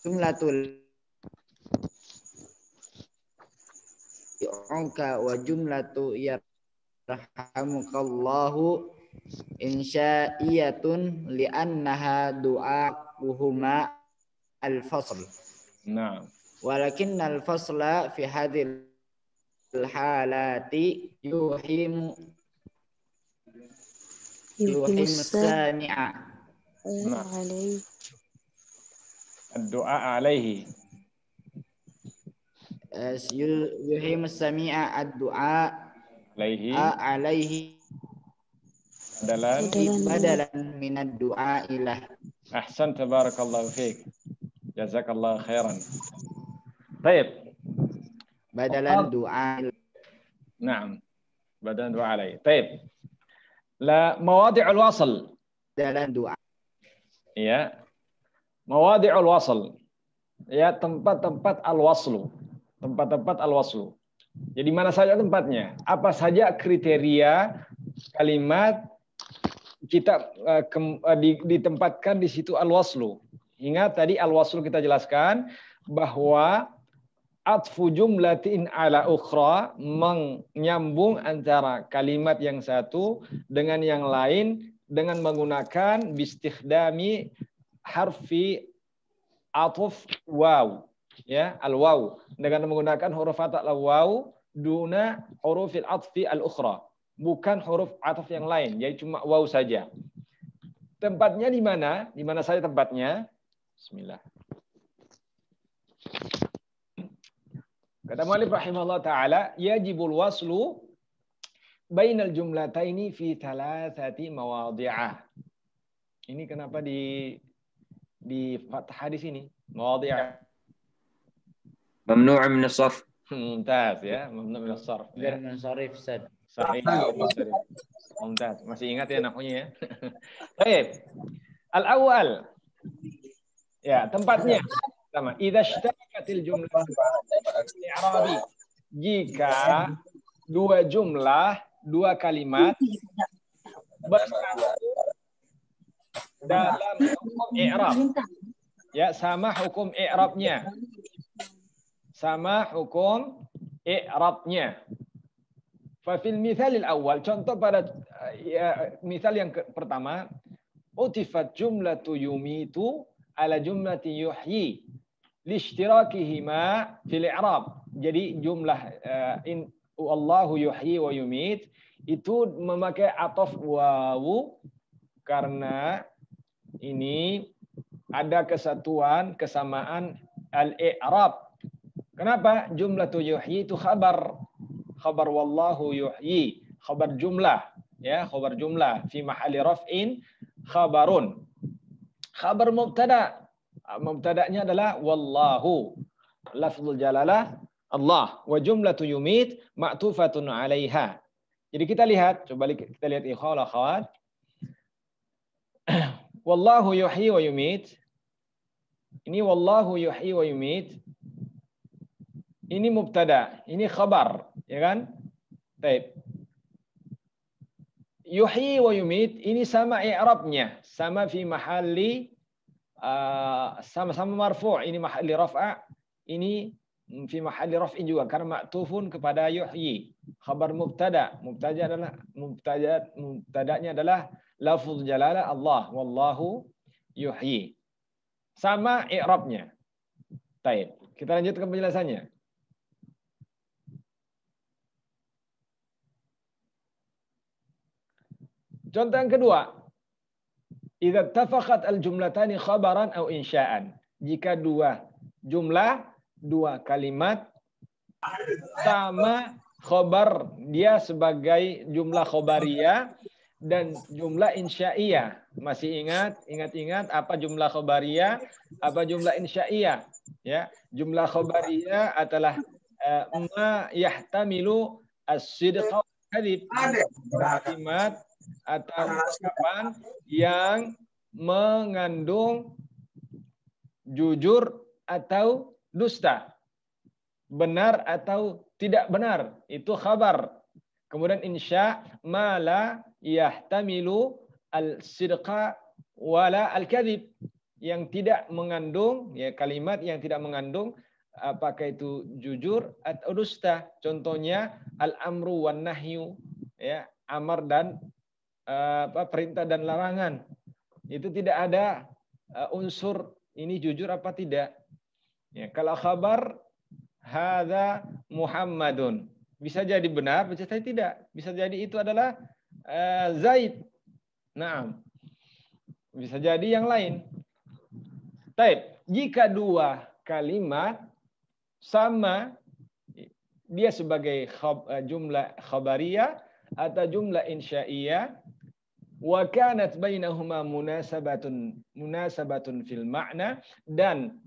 Jumlatul yu'anka wa jumlatu yarhamukallahu insya'iyatun li'annaha du'a'uhuma al-fasl. Nah. Walakin al-fasla fi hadhil halati yuhimu sami'a. Ad-du'a alaihi. Yuhimu sami'a ad-du'a alaihi badalan minad du'a ilah. Ahsan, tabarakallahu fiik. Jazakallahu khairan. Baik. Badalan du'a. Naam. Badalan du'a alaihi. Baik. La mawadi'ul wasl. Badalan du'a. Ya. Mawadi'ul wasl. Ya, tempat-tempat al-waslu. Tempat-tempat al-waslu. Jadi mana saja tempatnya? Apa saja kriteria kalimat kita ditempatkan di situ al-waslu. Ingat tadi al-waslu kita jelaskan bahwa atfu jumlatin ala ukhra, menyambung antara kalimat yang satu dengan yang lain dengan menggunakan bistikhdami harfi atuf waw, ya, al-waw, dengan menggunakan huruf ataf al-waw duna hurufil atfi al-ukhra. Bukan huruf ataf yang lain, jadi cuma waw saja. Tempatnya di mana? Di mana saja tempatnya? Bismillah. Kata mu'allif rahimahullah ta'ala, yajibul waslu bainal jumlataini fi thalathati mawadhi'ah. Ini kenapa di fathah di sini. Mawadhi'. ممنوع من الصرف. Mumtaz ya, mamnu' min as-sarf. غير منصرف Ustaz. Sahih. Mumtaz. Masih ingat ya nahwunya ya? Baik. Al-awwal. Ya, tempatnya sama. Idza ishtaqatil jumlah i'rabi. Jika dua jumlah, dua kalimat bersatu dalam hukum i'rab. Ya, sama hukum i'rabnya. Sama hukum i'rabnya. Fafil mithalil awal, contoh pada misal yang pertama, utifat jumlatu yumitu ala jumlati yuhyi lishtirakihima fil i'rab. Jadi jumlah wallahu yuhyi wa yumit itu memakai ataf wawu karena ini ada kesatuan, kesamaan al-i'rab. Kenapa? Jumlatu yuhyi itu khabar wallahu yuhyi, khabar jumlah ya, khabar jumlah fi mahalli raf'in khabarun. Khabar mubtada. Mubtada'nya adalah wallahu. Lafzul jalalah Allah wa jumlatu yumit ma'tufatun 'alaiha. Jadi kita lihat, coba kita lihat ikhwal akhwat. Wallahu yuhyi wa yumit. Ini wallahu yuhyi wa yumit. Ini mubtada, ini khabar, ya kan? Baik. Yuhyi wa yumit ini sama i'rabnya, sama fi mahalli sama-sama marfu', ini mahalli raf'a, ini fi mahalli raf'in juga karena ma'tufun kepada yuhyi. Khabar mubtada, mubtada'nya adalah lafzul jalalah Allah, wallahu yuhyi. Sama i'rabnya. Baik, kita lanjutkan penjelasannya. Contoh yang kedua, idza ittafaqat al-jumlatani khabaran aw insya'an. Jika dua jumlah, dua kalimat sama khabar, dia sebagai jumlah khabariyah dan jumlah insya'iyah. Masih ingat apa jumlah khabariyah, apa jumlah insya'iyah? Ya, jumlah khabariyah adalah ma yahtamilu as-sidqa wal kadhib. Kalimat atau ucapan yang mengandung jujur atau dusta, benar atau tidak benar, itu khabar. Kemudian insya ma la yahtamilu al-sidqa wala al-kadhib, yang tidak mengandung, ya, kalimat yang tidak mengandung apakah itu jujur atau dusta. Contohnya al-amru wan nahyu, ya, amar dan perintah dan larangan. Itu tidak ada unsur ini jujur apa tidak. Ya, kalau khabar hadza Muhammadun, bisa jadi benar, bisa jadi tidak. Bisa jadi itu adalah Zaid. Nah, bisa jadi yang lain. Baik, jika dua kalimat sama, dia sebagai jumlah khabariyah atau jumlah insya'iyah, wa kanat bainahuma munasabatun fil ma'na, dan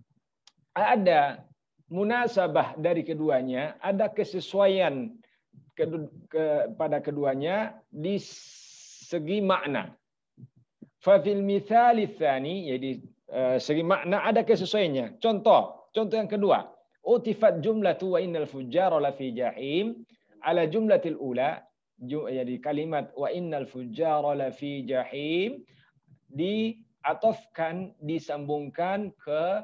ada munasabah dari keduanya, ada kesesuaian pada keduanya di segi makna. Fa fil mithal tsani, jadi segi makna ada kesesuaiannya. Contoh yang kedua, utifat jumlatu wa innal fujjara la fi jahim ala jumlatil ula. Jadi kalimat wa innal fujjara la fi jahim diatofkan, disambungkan ke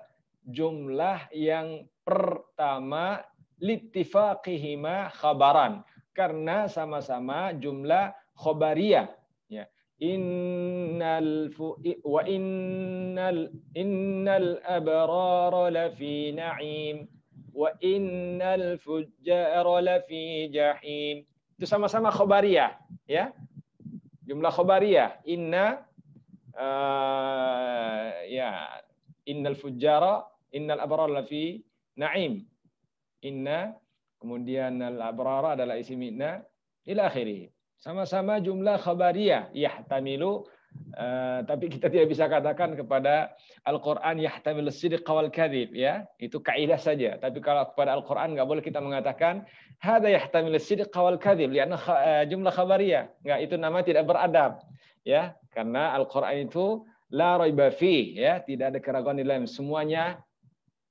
jumlah yang pertama littifaqihima khabaran, karena sama-sama jumlah khabariyah, ya. Innal abrara lafi na'im wa innal fujjara lafi jahim. Itu sama-sama khabariyah, ya. Jumlah khabariyah. Innal fujjara, innal abrara lafi na'im. Inna, kemudian al-abrara adalah isim inna, ila akhirih. Sama-sama jumlah khabariyah, yahtamilu Tapi kita tidak bisa katakan kepada Al-Quran yahtamilus sidq wal kadhib, ya. Itu kaidah saja. Tapi kalau kepada Al-Quran nggak boleh kita mengatakan hadza yahtamilus sidq wal kadhib lianna jumlah khabariyah. Nggak, itu nama tidak beradab, ya. Karena Al-Quran itu la raiba fi, ya, tidak ada keraguan di dalam, semuanya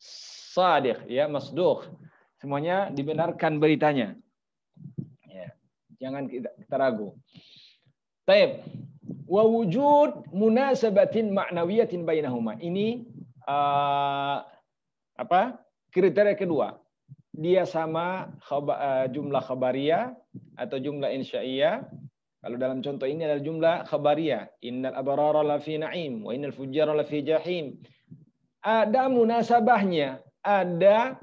shadiq, ya, masduq. Semuanya dibenarkan beritanya. Ya. Jangan kita ragu. Taib. Wa wujud munasabatin ma'nawiyatin bainahuma. Ini kriteria kedua. Dia sama jumlah khabariyah atau jumlah insya'iyah. Kalau dalam contoh ini adalah jumlah khabariyah. Innal abrara lafi na'im wa innal fujjara lafi jahim. Ada munasabahnya, ada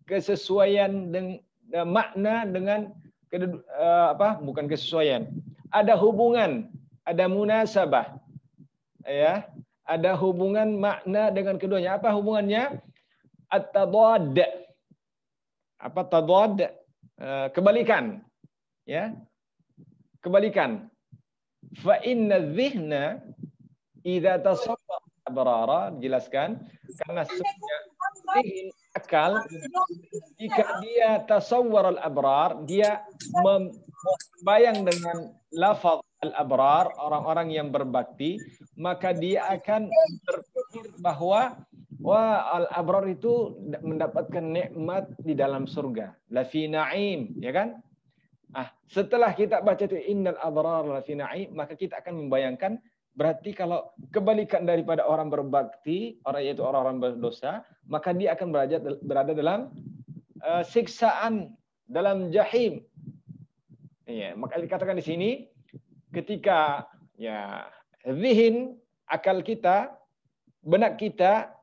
kesesuaian dengan makna dengan bukan kesesuaian. Ada hubungan, ada munasabah, ya, ada hubungan makna dengan keduanya. Apa hubungannya? At-tadad. Apa tadad? Kebalikan, ya, kebalikan. Fa inna dzihna idza tasawwara abrara, dijelaskan, karena sebenarnya akal jika dia tasawwar al-abrar, dia membayang dengan lafaz al-abrar, orang-orang yang berbakti, maka dia akan berpikir bahwa al-abrar itu mendapatkan nikmat di dalam surga, lafi na'im, ya kan? Setelah kita baca itu innal abrar lafi na'im, maka kita akan membayangkan berarti kalau kebalikan daripada orang berbakti, yaitu orang-orang berdosa, maka dia akan berada dalam siksaan, dalam jahim. Ya, maka dikatakan di sini ketika ya zihin, akal kita, benak kita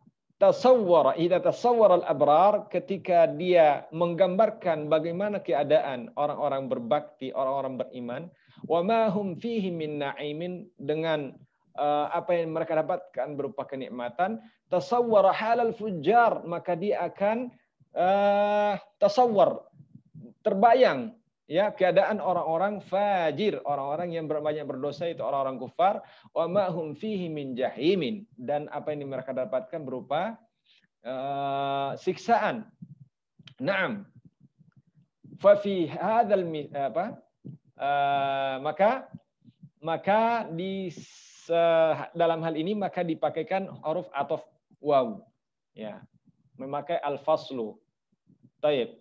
idza tasawwara al-abrar, ketika dia menggambarkan bagaimana keadaan orang-orang berbakti, orang-orang beriman, wa ma hum fihi min na'imin, dengan apa yang mereka dapatkan berupa kenikmatan, tasawwara halal fujjar, maka dia akan tasawwar, terbayang, ya, keadaan orang-orang fajir, orang-orang yang banyak berdosa, itu orang-orang kufar, wa ma hum fihi min jahimin, dan apa yang mereka dapatkan berupa siksaan. Naam. Fa fi hadzal maka di dalam hal ini maka dipakaikan huruf ataf waw, ya, memakai al-faslu. Taib.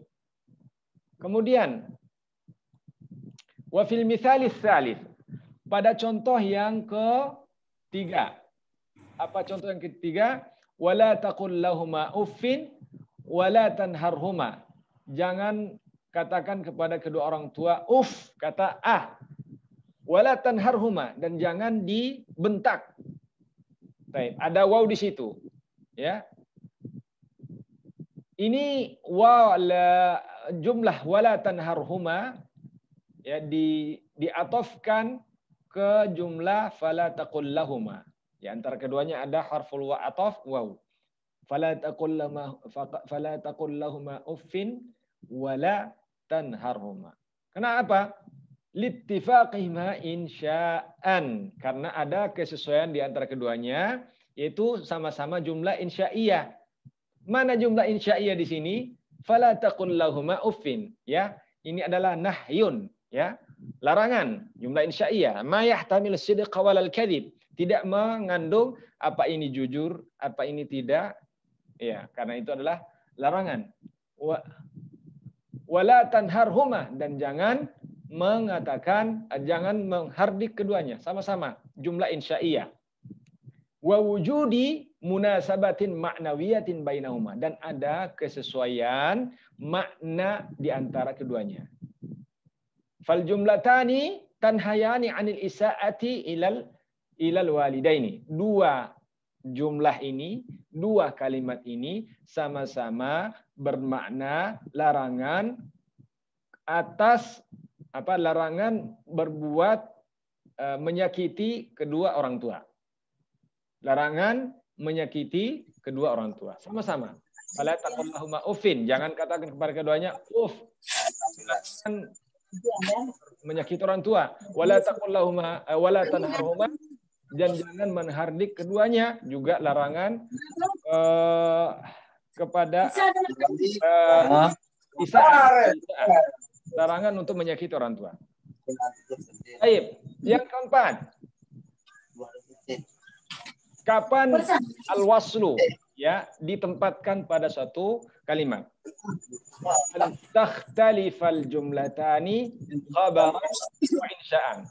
Kemudian wa fil mithalis tsalits, pada contoh yang ketiga. Apa contoh yang ketiga? Wala taqul lahuma uffin wala tanharhuma. Jangan katakan kepada kedua orang tua kata wala tanharhuma, dan jangan dibentak. Baik, ada waw di situ, ya. Ini jumlah wala tanharhuma, ya, diatofkan ke jumlah fala taqul lahuma. Di antara keduanya ada harful ataf waw. Fala taqul lahuma uffin wala tanharhuma. Kenapa? Littifaqihima insya'an, karena ada kesesuaian di antara keduanya, yaitu sama-sama jumlah insya'iyah. Mana jumlah insya'iyah di sini? Fala taqul lahuma uffin, ya. Ini adalah nahyun, ya, larangan, jumlah insya'iyah. Ma yahtamil sidqa wal kadhib, tidak mengandung apa ini jujur, apa ini tidak, ya, karena itu adalah larangan. Wala tanharhuma, dan jangan menghardik keduanya, sama-sama jumlah insya'iyah. Wa wujudi munasabatin ma'nawiyatin bainahuma, dan ada kesesuaian makna di antara keduanya. Fal jumlatani tanhayani 'anil isa'ati ilal walidaini. Dua jumlah ini, dua kalimat ini sama-sama bermakna larangan atas larangan berbuat menyakiti kedua orang tua. Larangan menyakiti kedua orang tua. Sama-sama. Fala taqul lahuma uffin, jangan katakan kepada keduanya menyakiti orang tua. Wala taqul lahuma wala tanharhuma, dan jangan menghardik keduanya. Juga larangan kepada isa'ah. Larangan untuk menyakiti orang tua. Baik, yang keempat. Kapan al-waslu ya ditempatkan pada suatu kalimat? Takhtalifal jumlatani khabaran wa insya'an.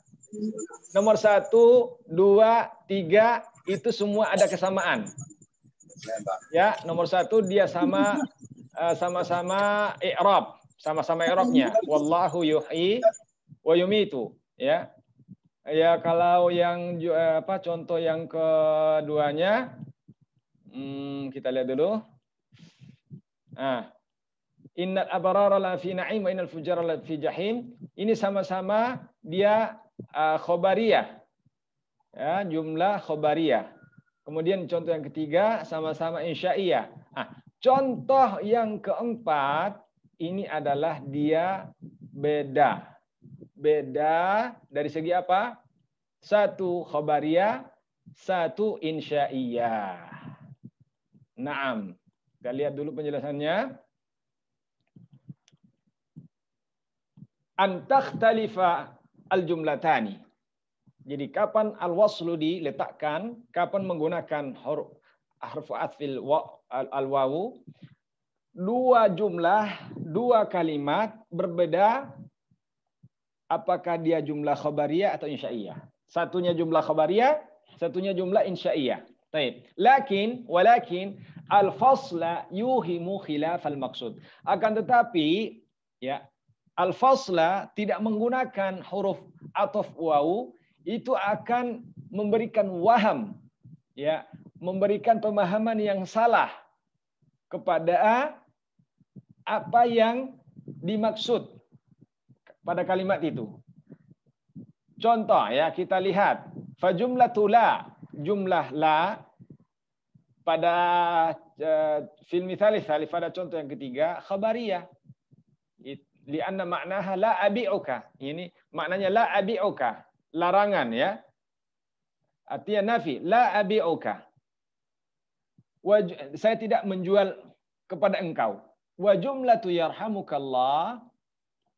Nomor 1, 2, 3 itu semua ada kesamaan. Ya, nomor 1 dia sama-sama i'rab, sama-sama i'rabnya. Wallahu yuhyi wa yumitu, ya. Ya, kalau yang contoh yang keduanya, kita lihat dulu. Innal abrara la fi na'im wa innal fujara la fi jahim. Ini sama-sama dia khobariyah. Ya, jumlah khobariyah. Kemudian contoh yang ketiga sama-sama insya'iyah. Contoh yang keempat ini adalah dia beda. Beda dari segi apa? 1 khobariyah, 1 insya'iyah. Naam. Kita lihat dulu penjelasannya. An takhtalifa al-jumlatani. Jadi kapan al-waslu diletakkan, kapan menggunakan harfu atfil al-wawu, 2 jumlah, 2 kalimat berbeda. Apakah dia jumlah khabariyah atau insya'iyah? Satunya jumlah khabariyah, satunya jumlah insya'iyah. Baik. Walakin al-fasla yuhimu khilafal maqsud. Akan tetapi ya, al-fasla tidak menggunakan huruf ataf wawu itu akan memberikan waham, ya, memberikan pemahaman yang salah kepada apa yang dimaksud pada kalimat itu. Contoh ya, kita lihat fajumlatu la, jumlah la pada fil mithal tsalits, pada contoh yang ketiga khabariyah. Lianna maknaha la abi'uka. Ini maknanya la abi'uka, larangan ya. Artinya nafi, la abi'uka. Saya tidak menjual kepada engkau. Wa jumlatu yarhamukallah,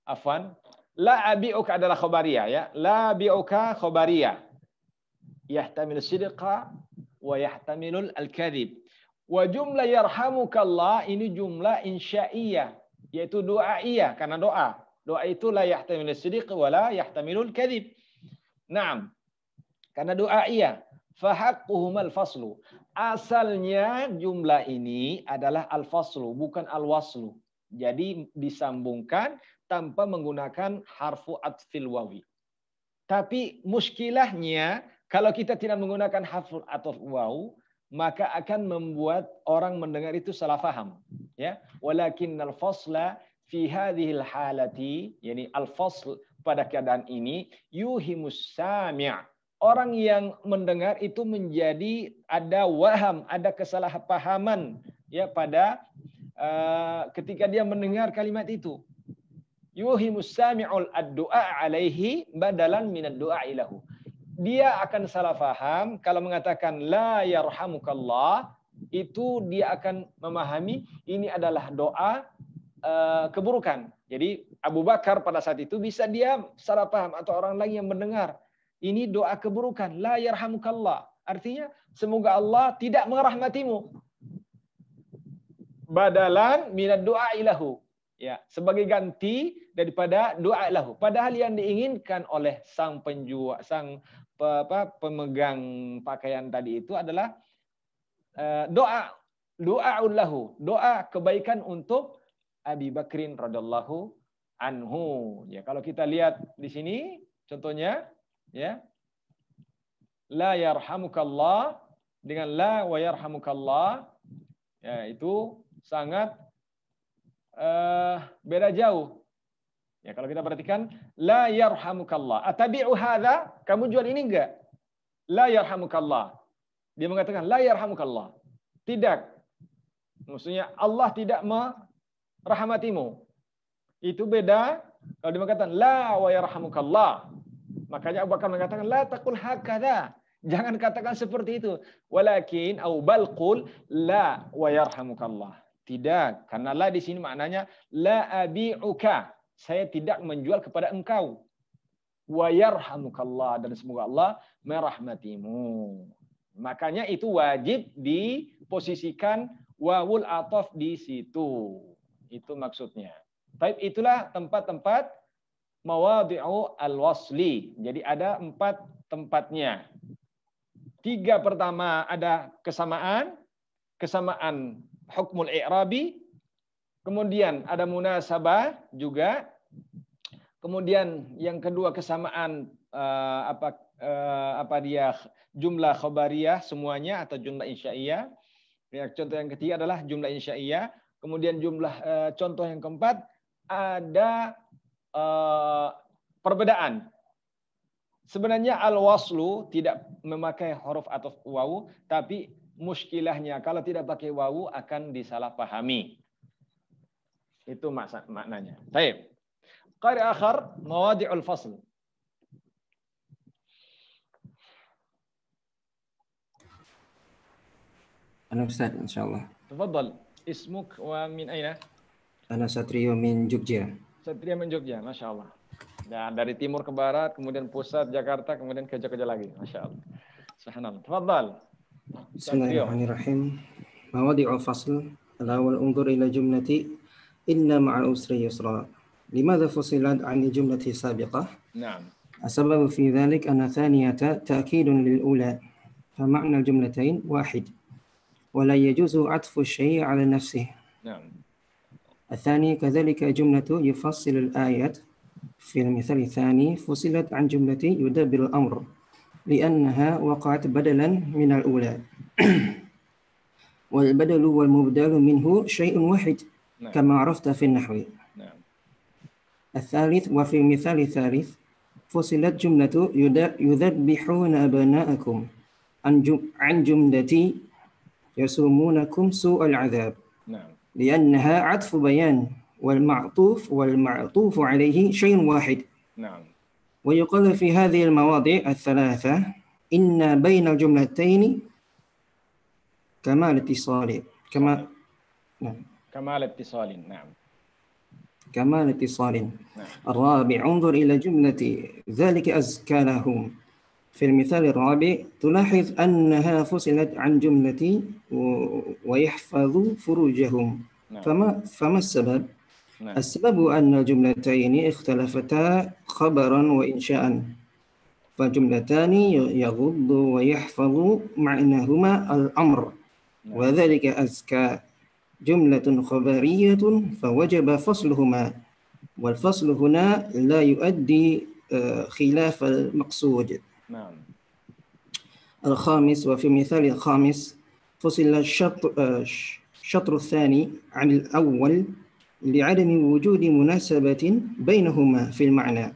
afwan, la abi'uka adalah khabariyah ya. La abi'uka khabariyah. Yahtamilu sidqa wa yahtamilu al-kadhib. Wa jumlah yarhamukallah ini jumlah insya'iyah, yaitu doaiyah, karena doa. Doa itu la yahtamilu sidq wa la yahtamilu al-kadhib. Naam. Karena doaiyah. Fa haqquhumal faslu. Asalnya jumlah ini adalah al-faslu, bukan al-waslu. Jadi disambungkan tanpa menggunakan harfu atfil wawi. Tapi muskilahnya kalau kita tidak menggunakan harfu atf wawu, maka akan membuat orang mendengar itu salah faham. Ya, walakinnal fasla fi hadhil halati, yani al-fasl pada keadaan ini yuhimus sami'. Orang yang mendengar itu menjadi ada waham, ada kesalahpahaman ya pada ketika dia mendengar kalimat itu. Yuhimus sami'ul ad-du'a alaihi badalan minad du'a ilahu. Dia akan salah faham kalau mengatakan la yarhamukallah, itu dia akan memahami ini adalah doa keburukan. Jadi Abu Bakar pada saat itu bisa dia salah paham, atau orang lain yang mendengar ini doa keburukan, la yarhamukallah. Artinya semoga Allah tidak merahmatimu. Badalan minad du'a ilahu. Ya, sebagai ganti daripada doa lahu. Padahal yang diinginkan oleh sang penjual, sang pemegang pakaian tadi itu adalah doa lahu, doa kebaikan untuk Abi Bakrin radhiyallahu anhu. Ya, kalau kita lihat di sini contohnya ya. La yarhamukallah dengan la wa yarhamukallah, ya, itu sangat beda jauh. Ya, kalau kita perhatikan la yarhamukallah. Atabi'u hadza? Kamu jual ini enggak? La yarhamukallah. Dia mengatakan la yarhamukallah. Tidak. Maksudnya Allah tidak merahmatimu. Itu beda kalau dia mengatakan la wa yarhamukallah. Makanya Abu Bakar mengatakan la taqul hakadza. Jangan katakan seperti itu. Walakin au bal qul la wa yarhamukallah. Tidak, karena la di sini maknanya la abi'uka. Saya tidak menjual kepada engkau. Wa yarhamukallah, dan semoga Allah merahmatimu. Makanya itu wajib diposisikan wawul ataf di situ. Itu maksudnya. Baik, itulah tempat-tempat mawadhi'u al-wasli. Jadi ada 4 tempatnya. 3 pertama ada kesamaan hukmul i'rabi, kemudian ada munasabah juga, kemudian yang kedua kesamaan jumlah khabariyah semuanya atau jumlah insya'iyah. Ya, contoh yang ketiga adalah jumlah insya'iyah, kemudian contoh yang keempat ada perbedaan. Sebenarnya al-waslu tidak memakai huruf atau wawu, tapi muskilahnya kalau tidak pakai wawu akan disalahpahami. Itu maknanya. Baik. Qari akhar mawadi'ul fasl. Ana Ustaz, insyaallah. Tafadhal. Ismuk wa min aina? Ana Satrio min Jogja. Satrio min Jogja, Masya Allah. Dan dari timur ke barat, kemudian pusat Jakarta, kemudian ke Jogja lagi. Masya Allah. Subhanallah. Tafadhal. Bismillahirrahmanirrahim. Mawadi'ul fasl. Al-awwal unzur ila jumlati inna ma'al usri yusra. Limadha fusilat 'an al-jumlati sabiqah? Naam. السبب في ذلك أن ثانية تأكيد للأولى فمعنى الجملتين واحد ولا يجوز عطف الشيء على نفسه. نعم. الثاني كذلك جملة يفصل الآيات في المثال الثاني فصلت عن جملة يدبر الأمر لأنها وقعت بدلا من الأولى والبدل والمبدل منه شيء واحد كما عرفت في النحو. الثالث وفي المثال الثالث فصلت جملة يذبحون أبناءكم عن جملة يسومونكم سوء العذاب لأنها عطف بيان والمعطوف عليه شيء واحد. نعم. ويقال في هذه المواضع الثلاثة إن بين الجملتين كمال اتصال نعم. كمال اتصال. الرابع انظر إلى جملة ذلك أزكى لهم. في المثال الرابع تلاحظ أنها فصلت عن جملة ويحفظ فروجهم. فما السبب؟ السبب أن الجملتين اختلفتا خبرا وإنشاء، فجملتان يغض ويحفظ معناهما الأمر، وذلك أزكى جملة خبرية فوجب فصلهما، والفصل هنا لا يؤدي خلاف المقصود. الخامس وفي مثال الخامس فصل الشطر الثاني عن الأول لعدم وجود مناسبة بينهما في المعنى.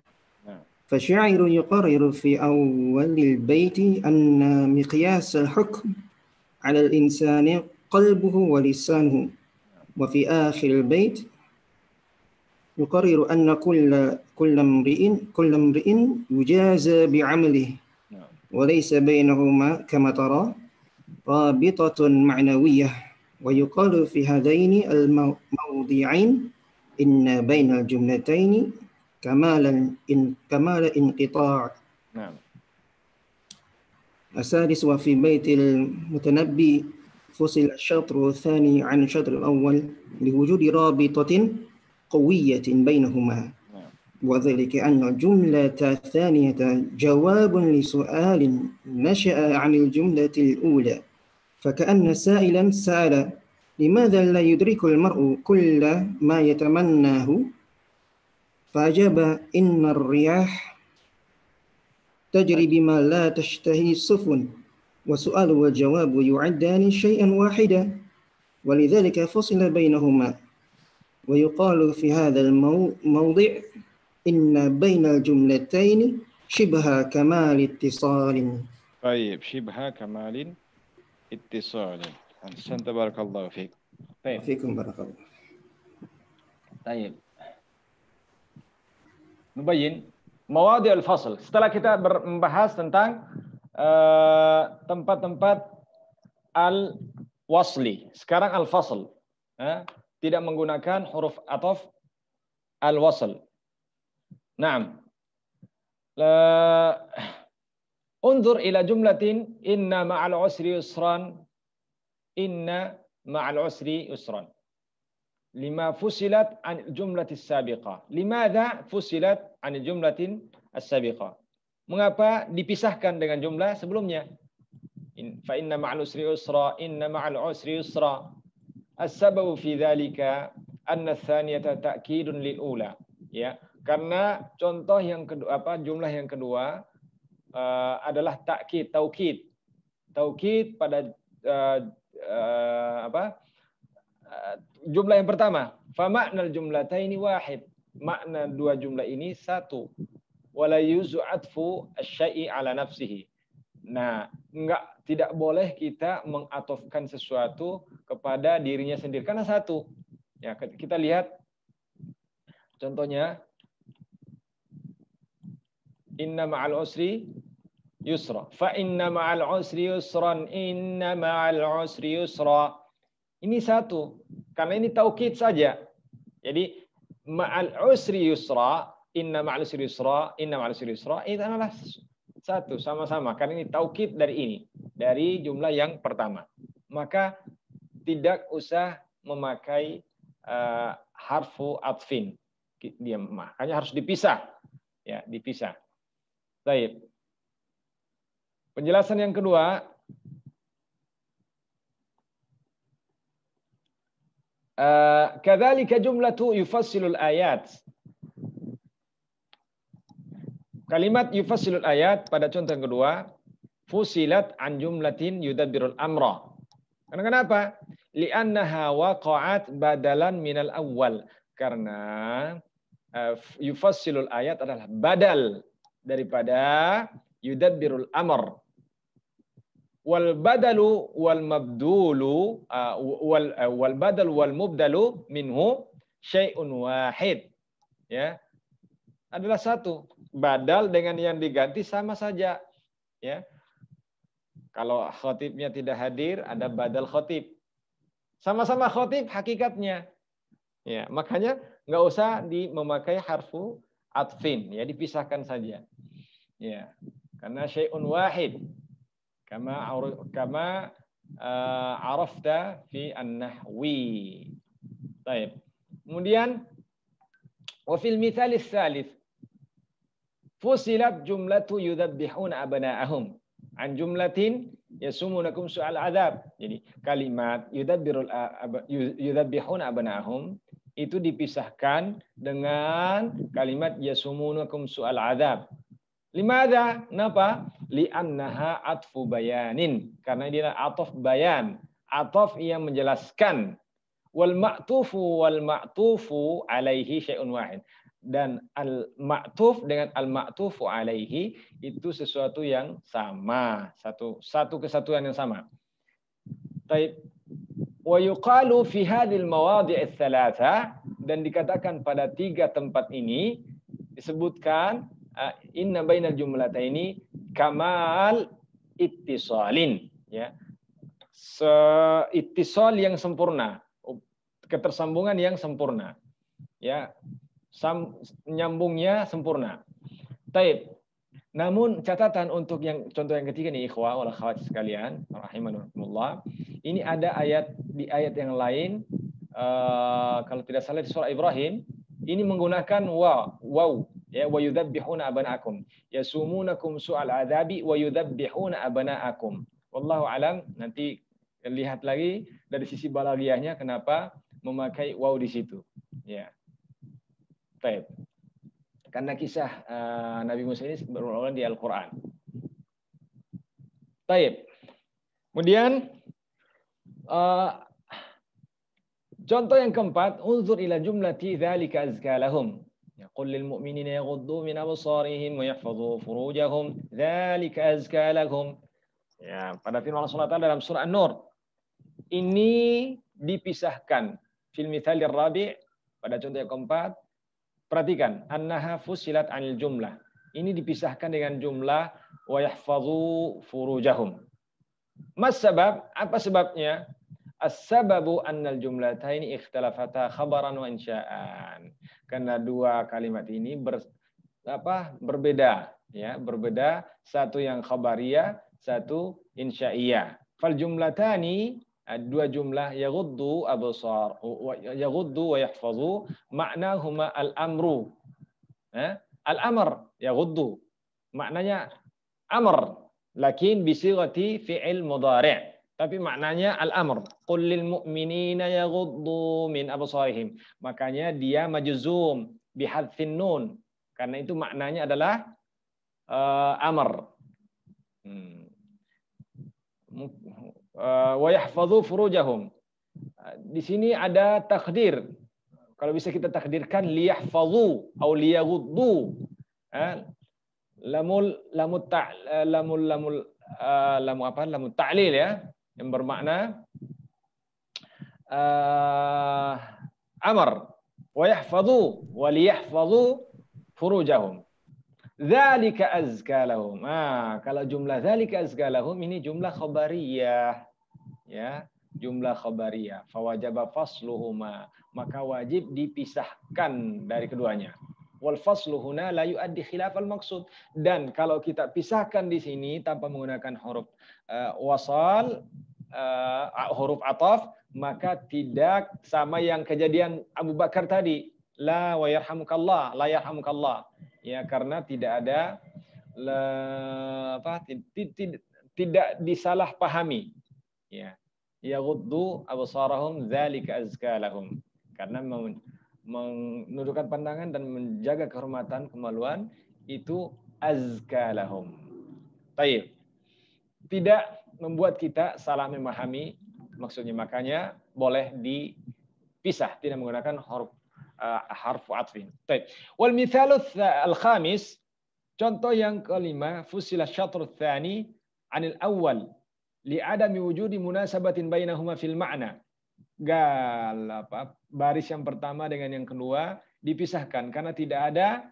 فالشاعر يقرر في أول البيت أن مقياس الحكم على الإنسان قلبه ولسانه، وفي آخر البيت يقرر أن كل امرئ يجازى بعمله وليس بينهما كما ترى رابطة معنوية. ويقال في هذين الموضعين إن بين الجملتين كمال انقطاع. السادس وفي بيت المتنبي فصل الشطر الثاني عن الشطر الأول لوجود رابطة قوية بينهما، وذلك أن الجملة الثانية جواب لسؤال نشأ عن الجملة الأولى، فكأن سائلا سأل لماذا لا يدرك المرء كل ما يتمناه، فأجاب إن الرياح تجري بما لا تشتهي السفن، والسؤال والجواب يعدان شيئا واحدا، ولذلك فصل بينهما. ويقال في هذا الموضع إن بين الجملتين شبه كمال اتصال. طيب، شبه كمال اتصال. أحسنت، بارك الله فيك. طيب. فيكم بارك الله. طيب. Nubayin mawadhi al-fasl. Setelah kita membahas tentang tempat-tempat al-wasli. Sekarang al-fasl. Tidak menggunakan huruf ataf al-wasl. Naam. Unzur ila jumlatin inna ma'al usri yusran. Inna ma'al usri yusran. Lima fusilat an jumlatis sabiqah. Limadha fusilat an jumlatin as-sabiqah? Mengapa dipisahkan dengan jumlah sebelumnya? Fa inna ma'al usri yusra, inna ma'al usri yusra. As-sababu fi dzalika anna ats-tsaniyata ta'kidun lil ula. Ya, karena contoh yang kedua jumlah yang kedua adalah taukid. Taukid pada jumlah yang pertama. Fa ma'nal jumlataini wahid. Makna dua jumlah ini satu. Wala yuzu atfu asy-syai'i ala nafsihi. Nah, tidak boleh kita mengatofkan sesuatu kepada dirinya sendiri karena satu. Ya, kita lihat contohnya inna ma'al usri yusra. Fa inna ma'al usri yusran, inna ma'al usri yusra. Ini satu. Karena ini taukid saja. Jadi ma'al usri yusra, inna ma'al usri yusra, inna ma'al usri yusra, itu adalah satu sama-sama. Karena ini taukid dari ini, dari jumlah yang pertama. Maka tidak usah memakai harfu atfin. Dia makanya harus dipisah. Ya, dipisah. Baik. Penjelasan yang kedua, kadzalika jumlatu yufassilul ayat. Kalimat yufassilul ayat pada contoh yang kedua, fusilat an jumlatin yudabbirul amra. Karena kenapa? Li'annaha waqa'at badalan minal awwal. Karena yufassilul ayat adalah badal daripada yudabbirul amr. Wal badalu wal mabdulu wal badal wal mubdalu minhu syai'un wahid. Ya. Adalah satu. Badal dengan yang diganti sama saja. Ya. Kalau khatibnya tidak hadir, ada badal khatib. Sama-sama khatib hakikatnya. Ya, makanya nggak usah memakai harfu atfin, ya dipisahkan saja. Ya. Karena syai'un wahid. Kama arafta fi an-nahwi. Baik. Kemudian wa fil mithal ats-tsalits fusilat jumlatu yudabbihuna abna'ahum an jumlatin yasumunakum su'al adab. Jadi kalimat yudabbihuna abna'ahum itu dipisahkan dengan kalimat yasumunakum su'al adab. Limadha? Kenapa? Li'annaha atfu bayanin. Karena dia ataf bayan. Ataf yang menjelaskan. Wal ma'tufu alaihi syai'un wahid. Dan al-ma'tuf dengan al-ma'tufu alaihi itu sesuatu yang sama. Satu kesatuan yang sama. Taib. Wa yuqalu fi hadhil mawadhi' ats-tsalatsa, dan dikatakan pada tiga tempat ini disebutkan inna bainal jumlataini kamal ittisalin, ya. Ittisal yang sempurna, ketersambungan yang sempurna. Ya. Nyambungnya sempurna. Taib. Namun catatan untuk yang contoh yang ketiga nih ikhwah wal akhwat sekalian, rahimakumullah. Ini ada di ayat yang lain kalau tidak salah di surah Ibrahim, ini menggunakan waw. Ya, wa yudzabbihuna abna'akum yasumunakum su'al adzabi wa yudzabbihuna abna'akum. Wallahu alam, nanti lihat lagi dari sisi balaghiyahnya kenapa memakai waw di situ. Ya. Baik. Karena kisah Nabi Musa ini berulang di Al-Qur'an. Baik. Kemudian contoh yang keempat, unzur ila jumlati dzalika azka lahum. Qul lil mu'minina yaghuddu min absarihim wa yahfazu furujahum dzalika azka lahum. Ya, pada firman Allah SWT dalam surah An-Nur. Ini dipisahkan fil mithalir rabi' pada contoh yang keempat. Perhatikan, annaha fusilat anil jumlah. ini dipisahkan dengan jumlah wa yahfazu furujahum. Mas sabab? Apa sebabnya? As-sababu annal jumlataini ikhtalafata khabaran wa insya'an. Karena dua kalimat ini berbeda, ya, berbeda, satu yang khabariyah, satu insya'iyah. Fal jumlatani, dua jumlah yaghuddu absar yaghuddu wa yahfazu, ma'nahuma al-amru. Al-amr yaghuddu, maknanya amr, lakin bisighati fi'il mudhari', tapi maknanya al-amr. Qul lil mu'minina yaghuddu min absarihim. Makanya dia majzum bihadzfin nun, karena itu maknanya adalah amr. Wa yahfazu furujahum. Di sini ada takdir. Kalau bisa kita takdirkan liyahfazu atau liyaghuddu. Lamut ta'lil, ya, yang bermakna amr. Wa yahfazu wa liyahfazu furujahum. Dzalika azka lahum. Kalau jumlah dzalika azka lahum ini jumlah khabariyah, ya, jumlah khabariyah. Fawajaba fasluhuma, maka wajib dipisahkan dari keduanya. Wal faslu huna la yuaddi khilafal maksud. Dan kalau kita pisahkan di sini tanpa menggunakan huruf wasal, huruf ataf, maka tidak sama yang kejadian Abu Bakar tadi. La wa yarhamukallah, la yarhamukallah. Ya, karena tidak ada tidak disalahpahami. Ya. Yaghuddu absarahum dzalika azka lahum. Karena menundukkan pandangan dan menjaga kehormatan, kemaluan itu azka lahum. Baik. Tidak membuat kita salah memahami maksudnya, makanya boleh dipisah, tidak menggunakan harfu atfin. Baik. Wal mithalu al-khamis, contoh yang kelima, fusila syatr tsani 'anil awwal li'adami wujudi munasabatin bainahuma fil ma'na. Baris yang pertama dengan yang kedua dipisahkan karena tidak ada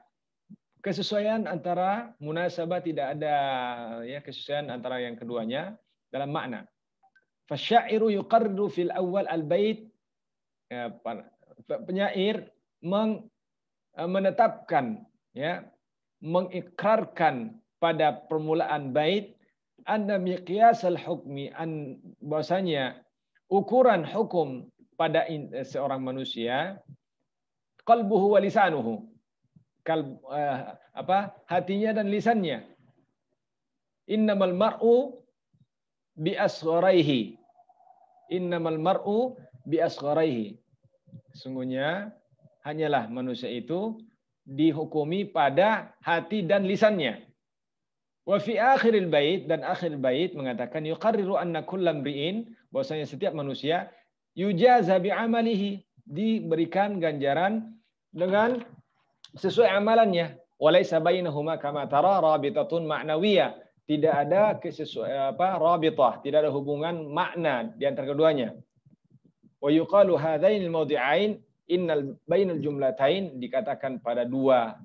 kesesuaian antara munasabah, tidak ada, ya, kesesuaian antara yang keduanya dalam makna. Fasyairu yuqarriru fil awwal al-bait, ya, penyair menetapkan, ya, mengikrarkan pada permulaan bait anna miqyas al-hukmi, bahwasanya ukuran hukum pada seorang manusia qalbuhu wa lisanuhu, hatinya dan lisannya. Innamal mar'u bi asgharihi, innamal mar'u bi asgharihi. Sungguhnya hanyalah manusia itu dihukumi pada hati dan lisannya. Wa fi akhiril bait, dan akhir bait mengatakan yuqarriru anna kullam ri'in, bahwasanya setiap manusia yujaza bi amalihi, diberikan ganjaran dengan sesuai amalannya. Walaysa bainahuma kama tara rabitatun ma'nawiyah, tidak ada rabitah, tidak ada hubungan makna di antara keduanya. Wa yuqalu hadainil mawdi'ain innal bainal jumlatain, dikatakan pada dua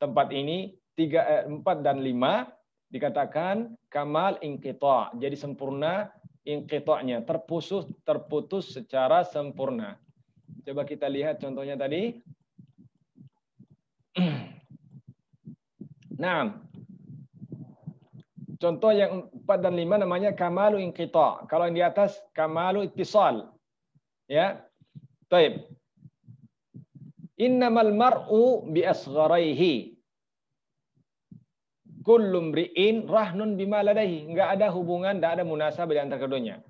tempat ini 3, 4 dan 5 dikatakan kamal inqita', jadi sempurna inqita'nya, terputus secara sempurna. Coba kita lihat contohnya tadi. Nah, contoh yang 4 dan 5 namanya kamalu inqita'. Kalau yang di atas kamalu ittisal. Ya. Baik. Innamal mar'u bi asgharaihi. Kullu mri'in rahnun bima ladaihi. Enggak ada hubungan, enggak ada munasabah di antara keduanya.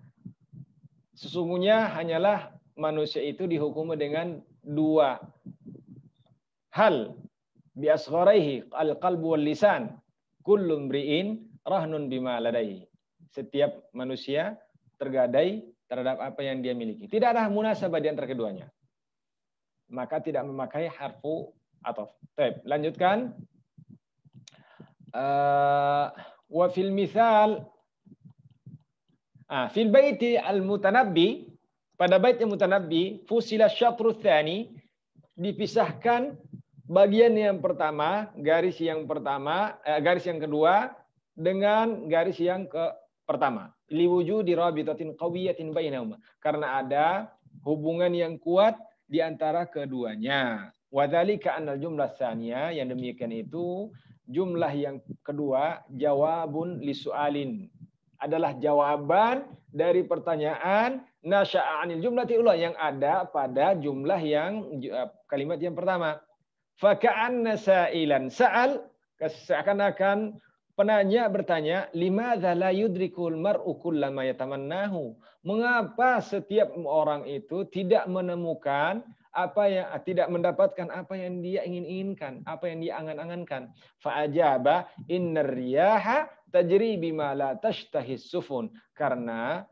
Sesungguhnya hanyalah manusia itu dihukum dengan dua hal. Bi asgharaihi al-qalbu wal lisan. Kullu mri'in rahnun bima ladaihi. Setiap manusia tergadai terhadap apa yang dia miliki. Tidak ada munasabah di antara keduanya. Maka tidak memakai harfu ataf. Baik, lanjutkan. Wa fil mithal, fil baiti al-mutanabbi, pada bait yang mutanabbi, fusila syatru tsani, dipisahkan bagian yang pertama, garis yang kedua dengan garis yang pertama. Liwujudi rabitatin qawiyatin bainahuma. Karena ada hubungan yang kuat di antara keduanya. Wadzalika annal jumlah tsaniyah, yang demikian itu jumlah yang kedua jawabun lisu'alin, adalah jawaban dari pertanyaan nasya'a 'anil jumlati ula, yang ada pada jumlah yang kalimat yang pertama. Faka'anna sa'ilan sa'al, seakan-akan penanya bertanya, limadza la yudrikul mar'u kullama yatamannahu? Mengapa setiap orang itu tidak menemukan tidak mendapatkan apa yang dia inginkan, apa yang dia angan-angankan? Fa'ajaba innar riyaha tajri bima la tashtahis sufun. Karena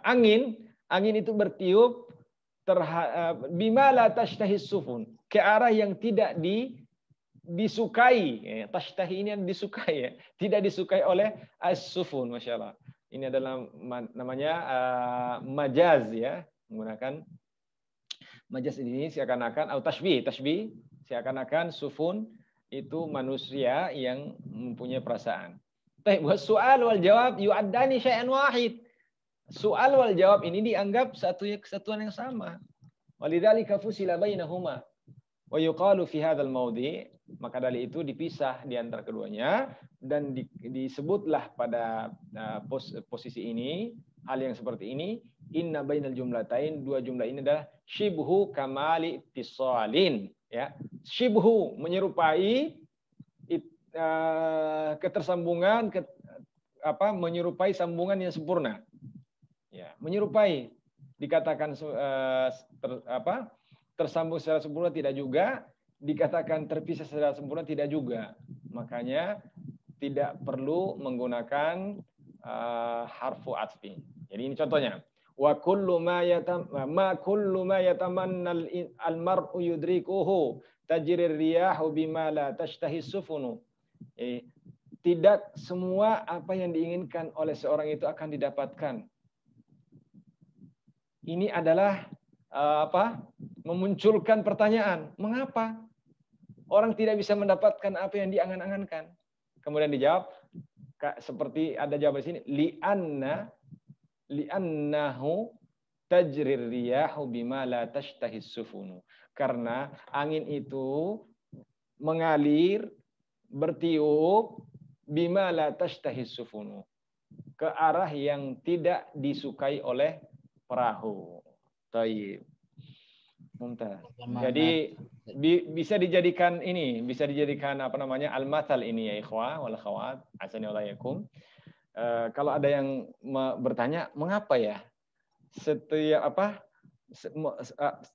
angin itu bertiup bima la tashtahis sufun, ke arah yang tidak disukai. Tashtahi ini yang disukai, ya. Tidak disukai oleh as-sufun, Masya Allah. Ini adalah namanya majaz, ya. Menggunakan majaz ini seakan-akan atau tashbih seakan-akan sufun itu manusia yang mempunyai perasaan. Baik, soal wal jawab yu'addani syai'an wahid. Soal wal jawab ini dianggap satu kesatuan yang sama. Walidzalika fusila bainahuma. Wa yuqalu fi hadzal mawdi', maka dari itu dipisah di antara keduanya dan disebutlah pada posisi ini, hal yang seperti ini, inna bainal jumlatain, dua jumlah ini adalah shibhu kamali ittisalin, ya. Shibhu menyerupai ketersambungan, menyerupai sambungan yang sempurna. Ya, menyerupai, dikatakan tersambung secara sempurna tidak juga, dikatakan terpisah secara sempurna tidak juga. Makanya tidak perlu menggunakan harfu atfi. Jadi ini contohnya. Wa kullu ma yatamanna al-mar'u yudrikuhu tajri riyahu bima la tashtahi sufunu. Tidak semua apa yang diinginkan oleh seorang itu akan didapatkan. Ini adalah memunculkan pertanyaan, mengapa orang tidak bisa mendapatkan apa yang diangan-angankan? Kemudian dijawab seperti ada jawaban di sini, li'annahu tajri riyahu bima la tashtahi sufunu. Karena angin itu mengalir, bertiup bima la tashtahi sufunu, ke arah yang tidak disukai oleh perahu. Taib. Mumtaz. Jadi bisa dijadikan al-mathal ini, ya ikhwah wal akhwat, asani wa yakum. Kalau ada yang bertanya, mengapa ya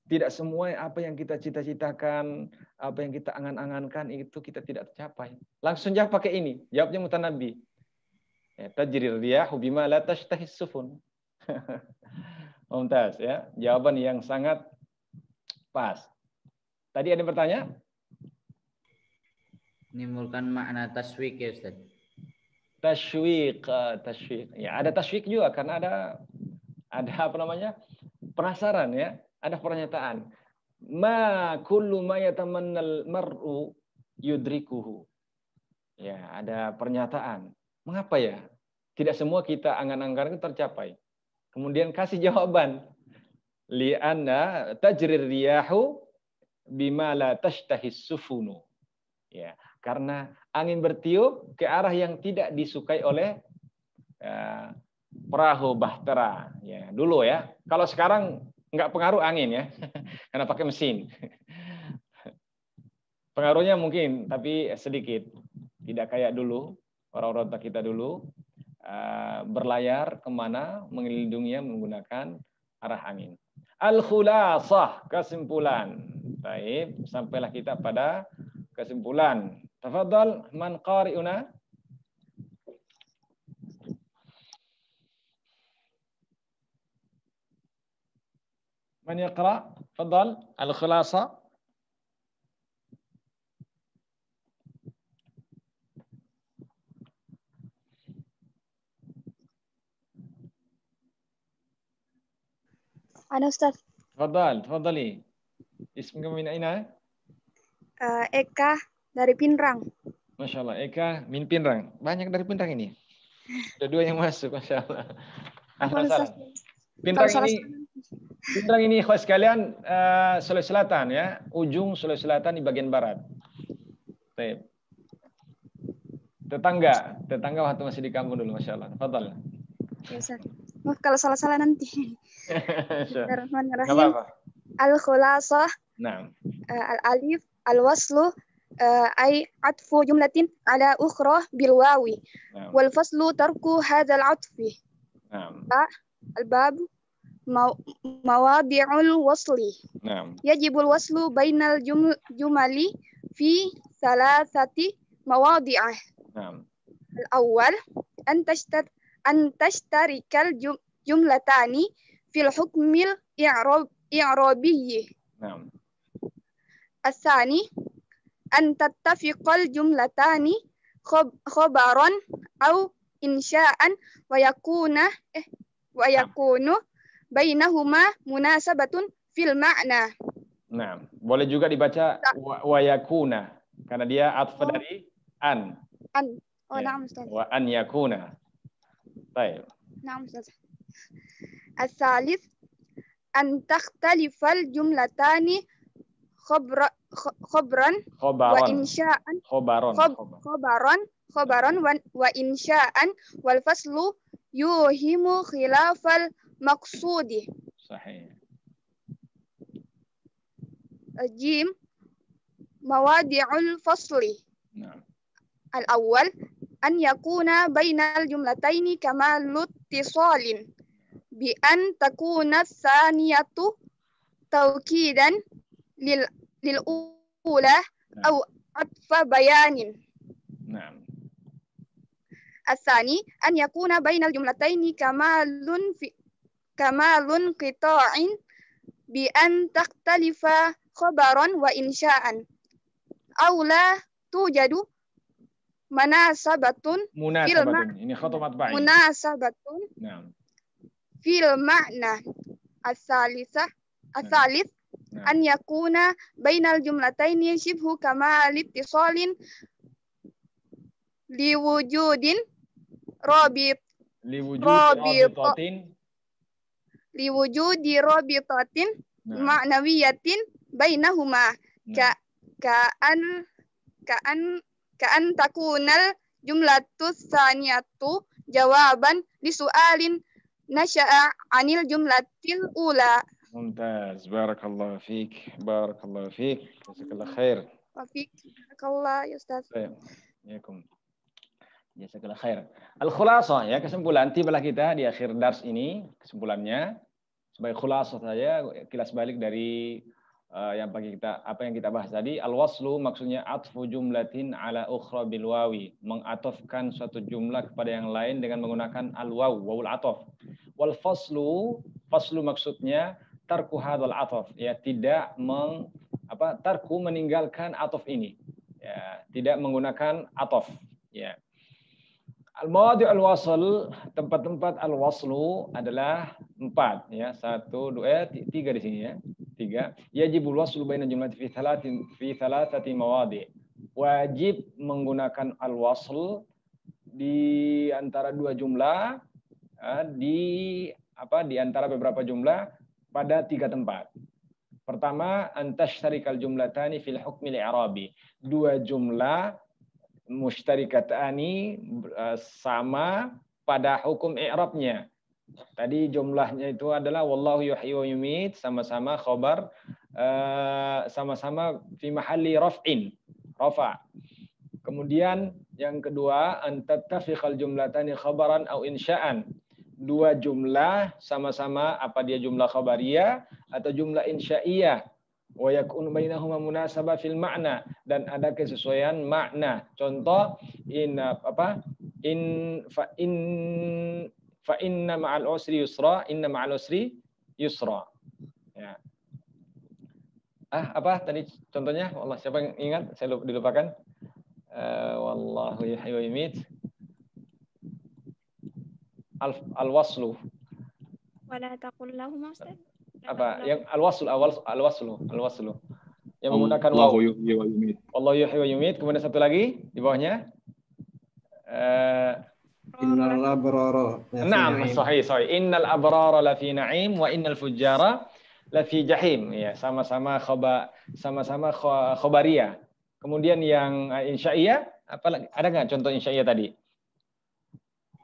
tidak semua apa yang kita cita-citakan, apa yang kita angan-angankan itu kita tidak tercapai. Langsung jawab pakai ini. Jawabnya mutanabbi. Tajri riyahu bima la tashtahis sufun. Mumtaz, ya. Jawaban yang sangat pas. Tadi ada yang bertanya? Menimbulkan makna taswik, ya Ustaz. Taswik. Ya, ada taswik juga karena ada penasaran, ya. Ada pernyataan. Ma kullu ma yatamannal mar'u yudrikuhu. Ya, ada pernyataan. Mengapa ya? Tidak semua kita angan-angan tercapai. Kemudian kasih jawaban. Li'anna tajri riyahu bima la tashtahis sufunu. Ya, karena angin bertiup ke arah yang tidak disukai oleh perahu bahtera. Ya, dulu ya. Kalau sekarang nggak pengaruh angin, ya. Karena pakai mesin. Pengaruhnya mungkin, tapi sedikit. Tidak kayak dulu, orang-orang kita dulu. Berlayar kemana, mengelindunginya menggunakan arah angin. Al-khulasah, kesimpulan. Baik, sampailah kita pada kesimpulan. Tafadhal man qari'una. Man yaqra? Tafadhal, al-khulasah. Ana Ustaz. Tafadhali. Ismuka min aina? Eka dari Pinrang. Masya Allah, Eka min Pinrang. Banyak dari Pinrang ini. Ada 2 yang masuk, Masya Allah. Ahlan salam. Pinrang ini khas sekalian Sulawesi Selatan ya, ujung Sulawesi Selatan di bagian barat. Baik. Tetangga waktu masih di kampung dulu, Masya Allah. Fadal. Ya, Ustaz. Maaf kalau salah-salah nanti. Bismillahirrahmanirrahim. Al-khulasah. Nah. Al-alif, al-waslu, ay atfu jumlatin ala ukhra bil wawi. Wal faslu tarku hadzal atfi. Al-bab mawadi'ul wasli. Yajibul waslu bainal jumali fi thalathati mawadi'ah. Al-awwal an tashtarikal jumlatani fil hukmil i'rabiyyi. As-tsani an tattafiqal jumlatani khabaran aw insya'an wa yakunu bainahuma munasabatun fil ma'na. Nah, boleh juga dibaca wa yakuna karena dia atf dari an. Oh, na'am Ustaz. Wa an yakuna. Baik. Na'am Ustaz. As-salis an takhtalifal jumlatani khabaran wa insya'an khabaran wa insya'an wal faslu yuhimu khilafal maqsudi. Sahih. Jim mawadi'ul fasli. Al-awwal an yakuna bainal jumlataini kamalut tisalin bi an takuna tsaniyatu tawkidan lil ula aw atfa bayanin. Naam. As-tsani an yakuna bainal jumlataini kamalun qita'in bi an takhtalifa khabaran wa insya'an aw la tujadu munasabatun ini khatam matba'i. Munasabatun fil ma'na. As-thalith an yakuna bainal jumlataini shibhu kamal ittisalin liwujudi rabitatin ma'nawiyatin bainahuma ka'an takunal jumlatus tsaniyatu jawaban li su'alin nasya'a 'anil jumlatil ula. Mumtaz, barakallahu fiik. Jazakallah khair. Wa fiik, barakallah ya Ustaz. Yakum. Jazakallah khair. Al-khulasah ya, kesimpulan tibalah kita di akhir dars ini, kesimpulannya sebagai khulasah saja kilas balik dari apa yang kita bahas tadi. Al-waslu maksudnya atfu jumlatin ala ukhra bil wawi, mengatofkan suatu jumlah kepada yang lain dengan menggunakan al-waw, wawul atof. Wal faslu maksudnya tarku hadzal atof, ya tidak tarku meninggalkan atof ini, ya tidak menggunakan atof, ya. Al-mawadi' al-wasl, tempat-tempat al-waslu adalah 4, ya. 1, 2, 3 di sini, ya. 3. Yajibul waslu baina jumlati fi thalathati mawadi'. Wajib menggunakan al-wasl di antara 2 jumlah, di antara beberapa jumlah pada 3 tempat. Pertama, antashtarikal jumlatani fil hukmil i'rabi. 2 jumlah musytarikatani sama pada hukum i'rabnya. Tadi jumlahnya itu adalah wallahu yuhyi wa yumit, sama-sama khabar, sama-sama fi mahalli raf'in, rafa. Kemudian yang kedua, an tattafiqal jumlatani khabaran au insya'an. 2 jumlah sama-sama apa dia jumlah khabariyah atau jumlah insya'iyah. Wa yakunu bainahuma munasabah fil ma'na, dan ada kesesuaian makna. Contoh fa inna ma'al usri yusra, inna ma'al usri yusra. Ya. Apa tadi contohnya? Wallah, siapa yang ingat? Saya dilupakan. Wallahu yuhyi wa yumiit. Al-waslu. Wala taqul lahum Ustaz. Apa? Yang al-waslu. Yang menggunakan waw. Allahu yuhyi wa yumiit. Wallahu yuhyi wa yumiit. Kemudian satu lagi di bawahnya. Innal abrara lafi Naam, na'im. sahih. Innal abrara lafi na'im wa innal fujjara lafi jahim. Ya, sama-sama khobariyah. Kemudian yang insya'iyah, apa lagi? Ada nggak contoh insya'iyah tadi?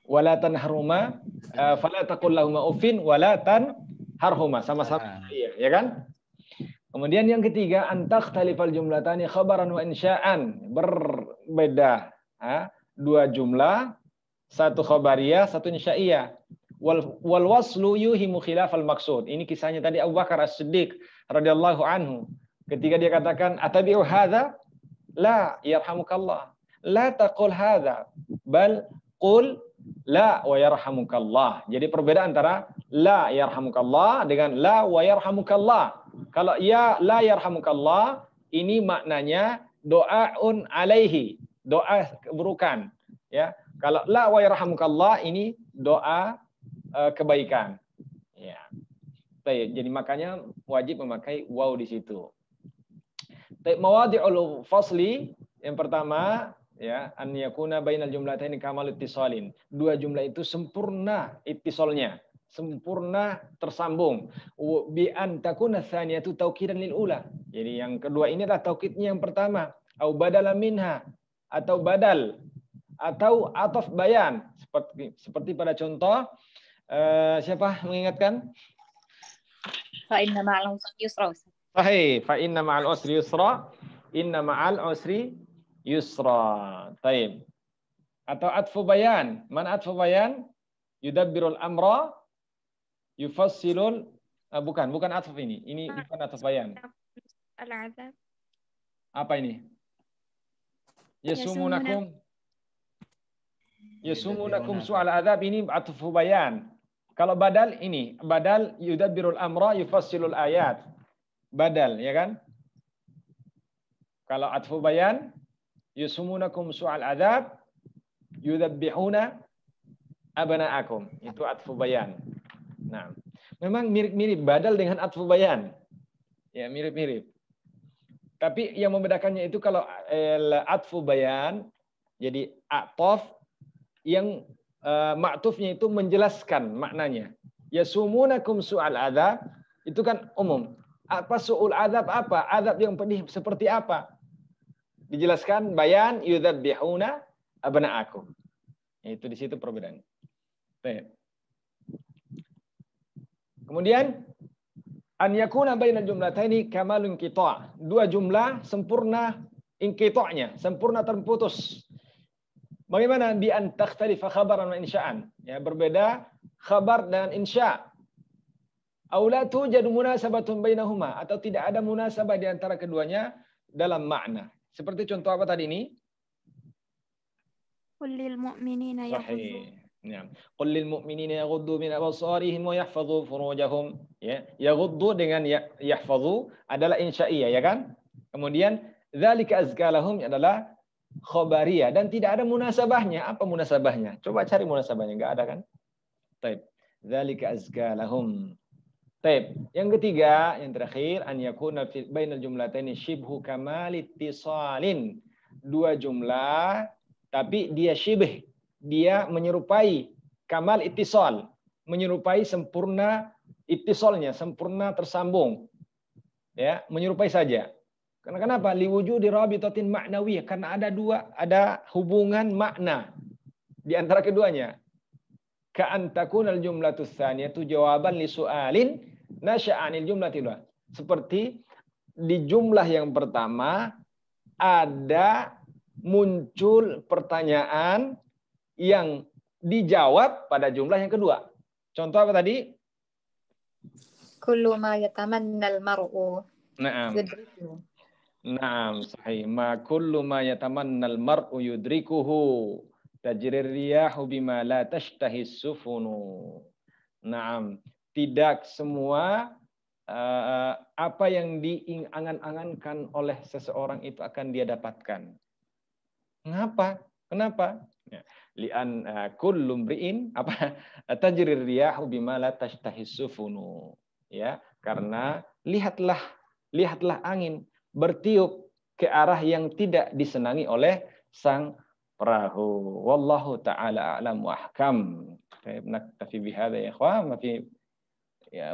Wala tanharhuma fala taqul lahuma uffin wala tanharhuma. Sama-sama insya'iyah, ya kan? Kemudian yang ketiga, antakhtalifal jumlatani khabaran wa insya'an. Berbeda. Dua jumlah, satu khabariyah, satu insya'iyah. Wal waslu yuhimu khilafal maksud. Ini kisahnya tadi Abu Bakar As-Siddiq radhiyallahu anhu. Ketika dia katakan atabi'u hadza? La, yarhamukallah. La taqul hadza, bal qul la wa yarhamukallah. Jadi perbedaan antara la yarhamukallah dengan la wa yarhamukallah. Kalau ya la yarhamukallah, ini maknanya doaun alaihi, doa keburukan, ya. Kalau la wa yarhamukallah, ini doa kebaikan, ya. Jadi makanya wajib memakai waw di situ. Mawadi'ul fasli, yang pertama, ya, an yakuna bainal jumlataini kamal ittisalin. Dua jumlah itu sempurna ittisalnya, sempurna tersambung. Bi an takuna tsaniyatu taukidan lil ula. Jadi yang kedua ini adalah taukidnya yang pertama, au badala minha, atau badal, atau ataf bayan, seperti pada contoh siapa mengingatkan? Fa inna ma'al usri yusra. Sahih, fa inna ma'al usri yusra. Inna ma'al usri yusra. Taib. Atau atfu bayan. Man atfu bayan? Yudabbirul amra, yufassilul, bukan atfu ini. Ini bukan atfu bayan. Al-azab. Apa ini? Yasumunakum su'al azab, ini atfu bayan. Kalau badal ini, badal yudabbirul amra, yufassilul ayat. Badal, ya kan? Kalau atfu bayan, yasumunakum su'al azab, yudabbihuna abna'akum. Itu atfu bayan. Nah, memang mirip-mirip badal dengan atfu bayan. Ya, mirip-mirip. Tapi yang membedakannya itu kalau atfu bayan, jadi atof yang ma'tufnya itu menjelaskan maknanya. Yasumunakum su'al azab, itu kan umum. Apa su'ul azab apa? Azab yang pedih seperti apa? Dijelaskan bayan yudabbihuna abna'akum. Itu di situ perbedaannya. Kemudian an yakuna bainal jumlataini kamalun qita'. Dua jumlah sempurna inqita'nya, sempurna terputus. Bagaimana bi an takhtalifa khabaran wa insya'an? Ya, berbeda khabar dan insya'. Aw la tujadu munasabatun bainahuma, atau tidak ada munasabah di antara keduanya dalam makna. Seperti contoh apa tadi ini? Qul lil mu'minina yaghuddu. Ya. Qul lil mu'minina yaghuddu min absarihim wa yahfazu furujahum. Ya, yaghuddu dengan yahfazu adalah insya'iyah, ya kan? Kemudian dzalika azka lahum adalah khabariyah dan tidak ada munasabahnya. Apa munasabahnya? Coba cari munasabahnya, enggak ada kan? Baik. Dzalika azka lahum. Baik. Yang ketiga, yang terakhir, an yakuna bainal jumlataini shibhu kamal ittisalin. Dua jumlah tapi dia syibh, dia menyerupai kamal ittisal, menyerupai sempurna ittisalnya, sempurna tersambung. Ya, menyerupai saja. Karena kenapa? Liwujudi rabitatin ma'nawiyah, karena ada hubungan makna di antara keduanya. Ka'an takunal jumlatus tsaniyatu jawaban li su'alin nasya'anil jumlatil ula. Seperti di jumlah yang pertama ada muncul pertanyaan yang dijawab pada jumlah yang kedua. Contoh apa tadi? Kullu ma yatamannal mar'u. Naam. Naam, sahih. Ma kullu ma yatamannal mar'u yudrikuhu. Tajrir riyahu bima la tashtahi sufunu. Naam, tidak semua apa yang diangan-angankan oleh seseorang itu akan dia dapatkan. Mengapa? Kenapa? Ya. Li'an kullu mri'in apa tajrir riyahu bima la tashtahi sufunu. Ya, Karena lihatlah angin bertiup ke arah yang tidak disenangi oleh sang perahu. Wallahu ta'ala a'lam wa ahkam. Naktafi bihadza ya ikhwan. Ma fi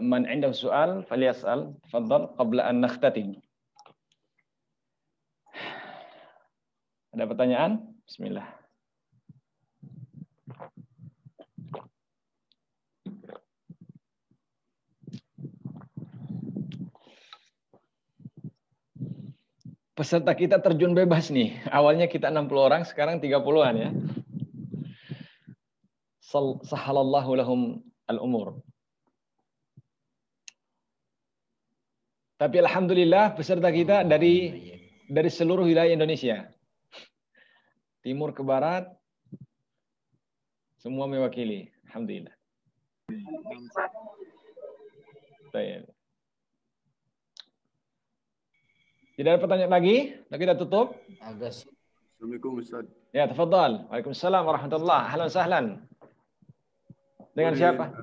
man 'indahu su'al falyas'al. Tafadhal qabla an nakhtatim. Ada pertanyaan? Bismillah. Peserta kita terjun bebas nih. Awalnya kita 60 orang, sekarang 30-an ya. Sahalallahu lahum al-umur. Tapi alhamdulillah peserta kita dari seluruh wilayah Indonesia. Timur ke barat, semua mewakili. Alhamdulillah. Baik. Tidak ada pertanyaan lagi? Kita tutup. Assalamualaikum Ustaz. Ya, tafadhal. Waalaikumsalam warahmatullahi. Ahlan sahlan. Dengan siapa?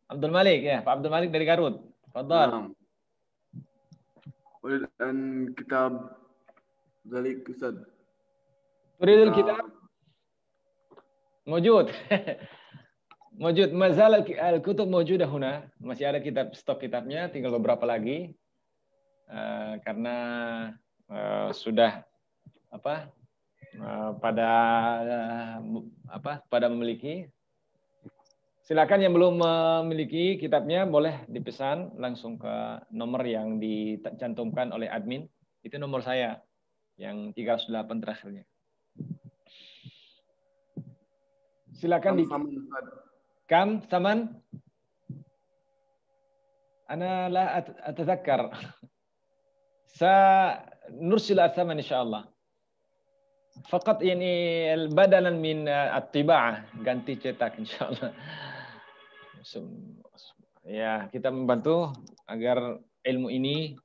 Abdul Malik ya, Pak Abdul Malik dari Garut. Tafadhal. Dan kitab Zalik Ustaz. Turidul kitab? Mawjud. Mawjud. Mazal al-kutub mawjudah huna. Masih ada kitab, stok kitabnya, tinggal beberapa lagi. Karena sudah pada memiliki. Silakan yang belum memiliki kitabnya boleh dipesan langsung ke nomor yang dicantumkan oleh admin. Itu nomor saya yang 308 terakhirnya. Silakan di Kam saman? Ana la atadzakkar. سنرسل الثمن إن شاء الله فقط يعني بدلا من الطباعة ganti cetak insya Allah. Ya, kita membantu agar ilmu ini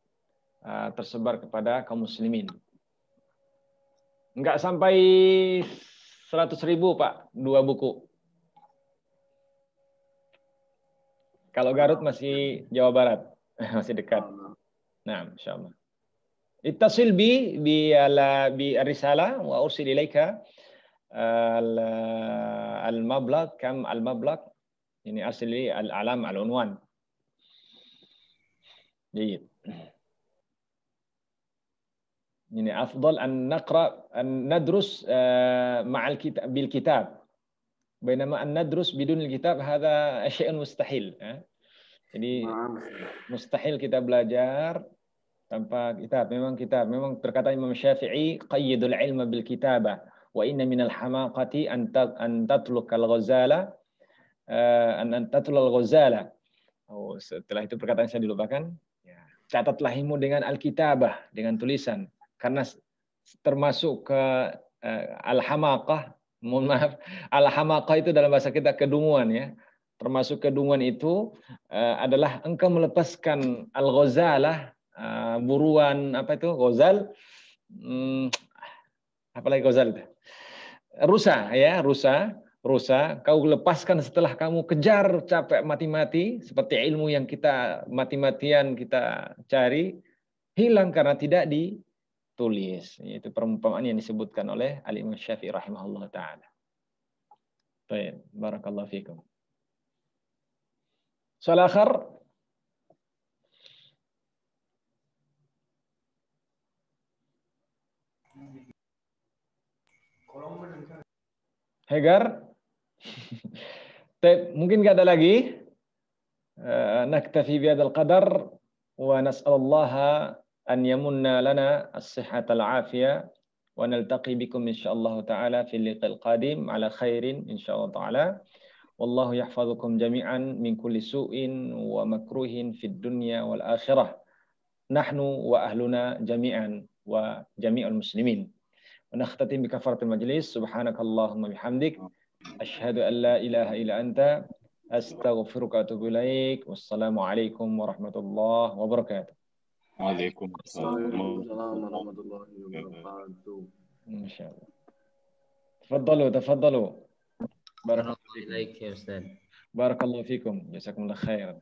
tersebar kepada kaum muslimin. Enggak sampai 100.000 Pak, 2 buku. Kalau Garut masih Jawa Barat, masih dekat. Nah, insya Allah. اتصل بي بالرسالة وأرسل إليك المبلغ كم المبلغ يعني أرسل لي العلامة العنوان جيد يعني أفضل أن نقرأ أن ندرس مع الكتاب بالكتاب بينما أن ندرس بدون الكتاب هذا شيء مستحيل jadi mustahil kita belajar tanpa kitab. Memang berkata Imam Syafi'i, qayyidul ilma bil kitabah wa inna minal hamaqati an tatlukal ghazala an tatlul ghazala. Oh, setelah itu perkataan saya dilupakan. Ya, catatlah ilmu dengan al-kitabah, dengan tulisan, karena termasuk ke al-hamaqah. Mohon maaf, al-hamaqah itu dalam bahasa kita kedunguan ya. Termasuk kedunguan itu adalah engkau melepaskan al-ghazalah, buruan apa itu ghazal, apalagi ghazal, rusa ya, rusa kau lepaskan setelah kamu kejar capek mati-mati, seperti ilmu yang kita mati-matian kita cari hilang karena tidak ditulis. Itu perumpamaan yang disebutkan oleh Al-Imam Syafi'i rahimahullah taala. Baik, barakallahu fikum. Soal akhir. Hegar, mungkin nggak ada lagi. Naktafi bihadzal qadar wa nas'alullaha an yamunna lana as-sihhata al-'afiyah wa naltaqi bikum insyaallah taala fil liqa'il qadim ala khairin insyaallah taala. Wallahu yahfazukum jami'an min kulli su'in wa makruhin fid dunya wal akhirah. Nahnu wa ahluna jami'an wa jami'ul muslimin. ونختتم بكفارة المجلس سبحانك اللهم وبحمدك أشهد أن لا إله إلا أنت أستغفرك وأتوب إليك والسلام عليكم ورحمة الله وبركاته. وعليكم السلام ورحمة الله وبركاته. إن شاء الله. تفضلوا. بارك الله فيكم. بارك الله فيكم. جزاكم الله خيرا.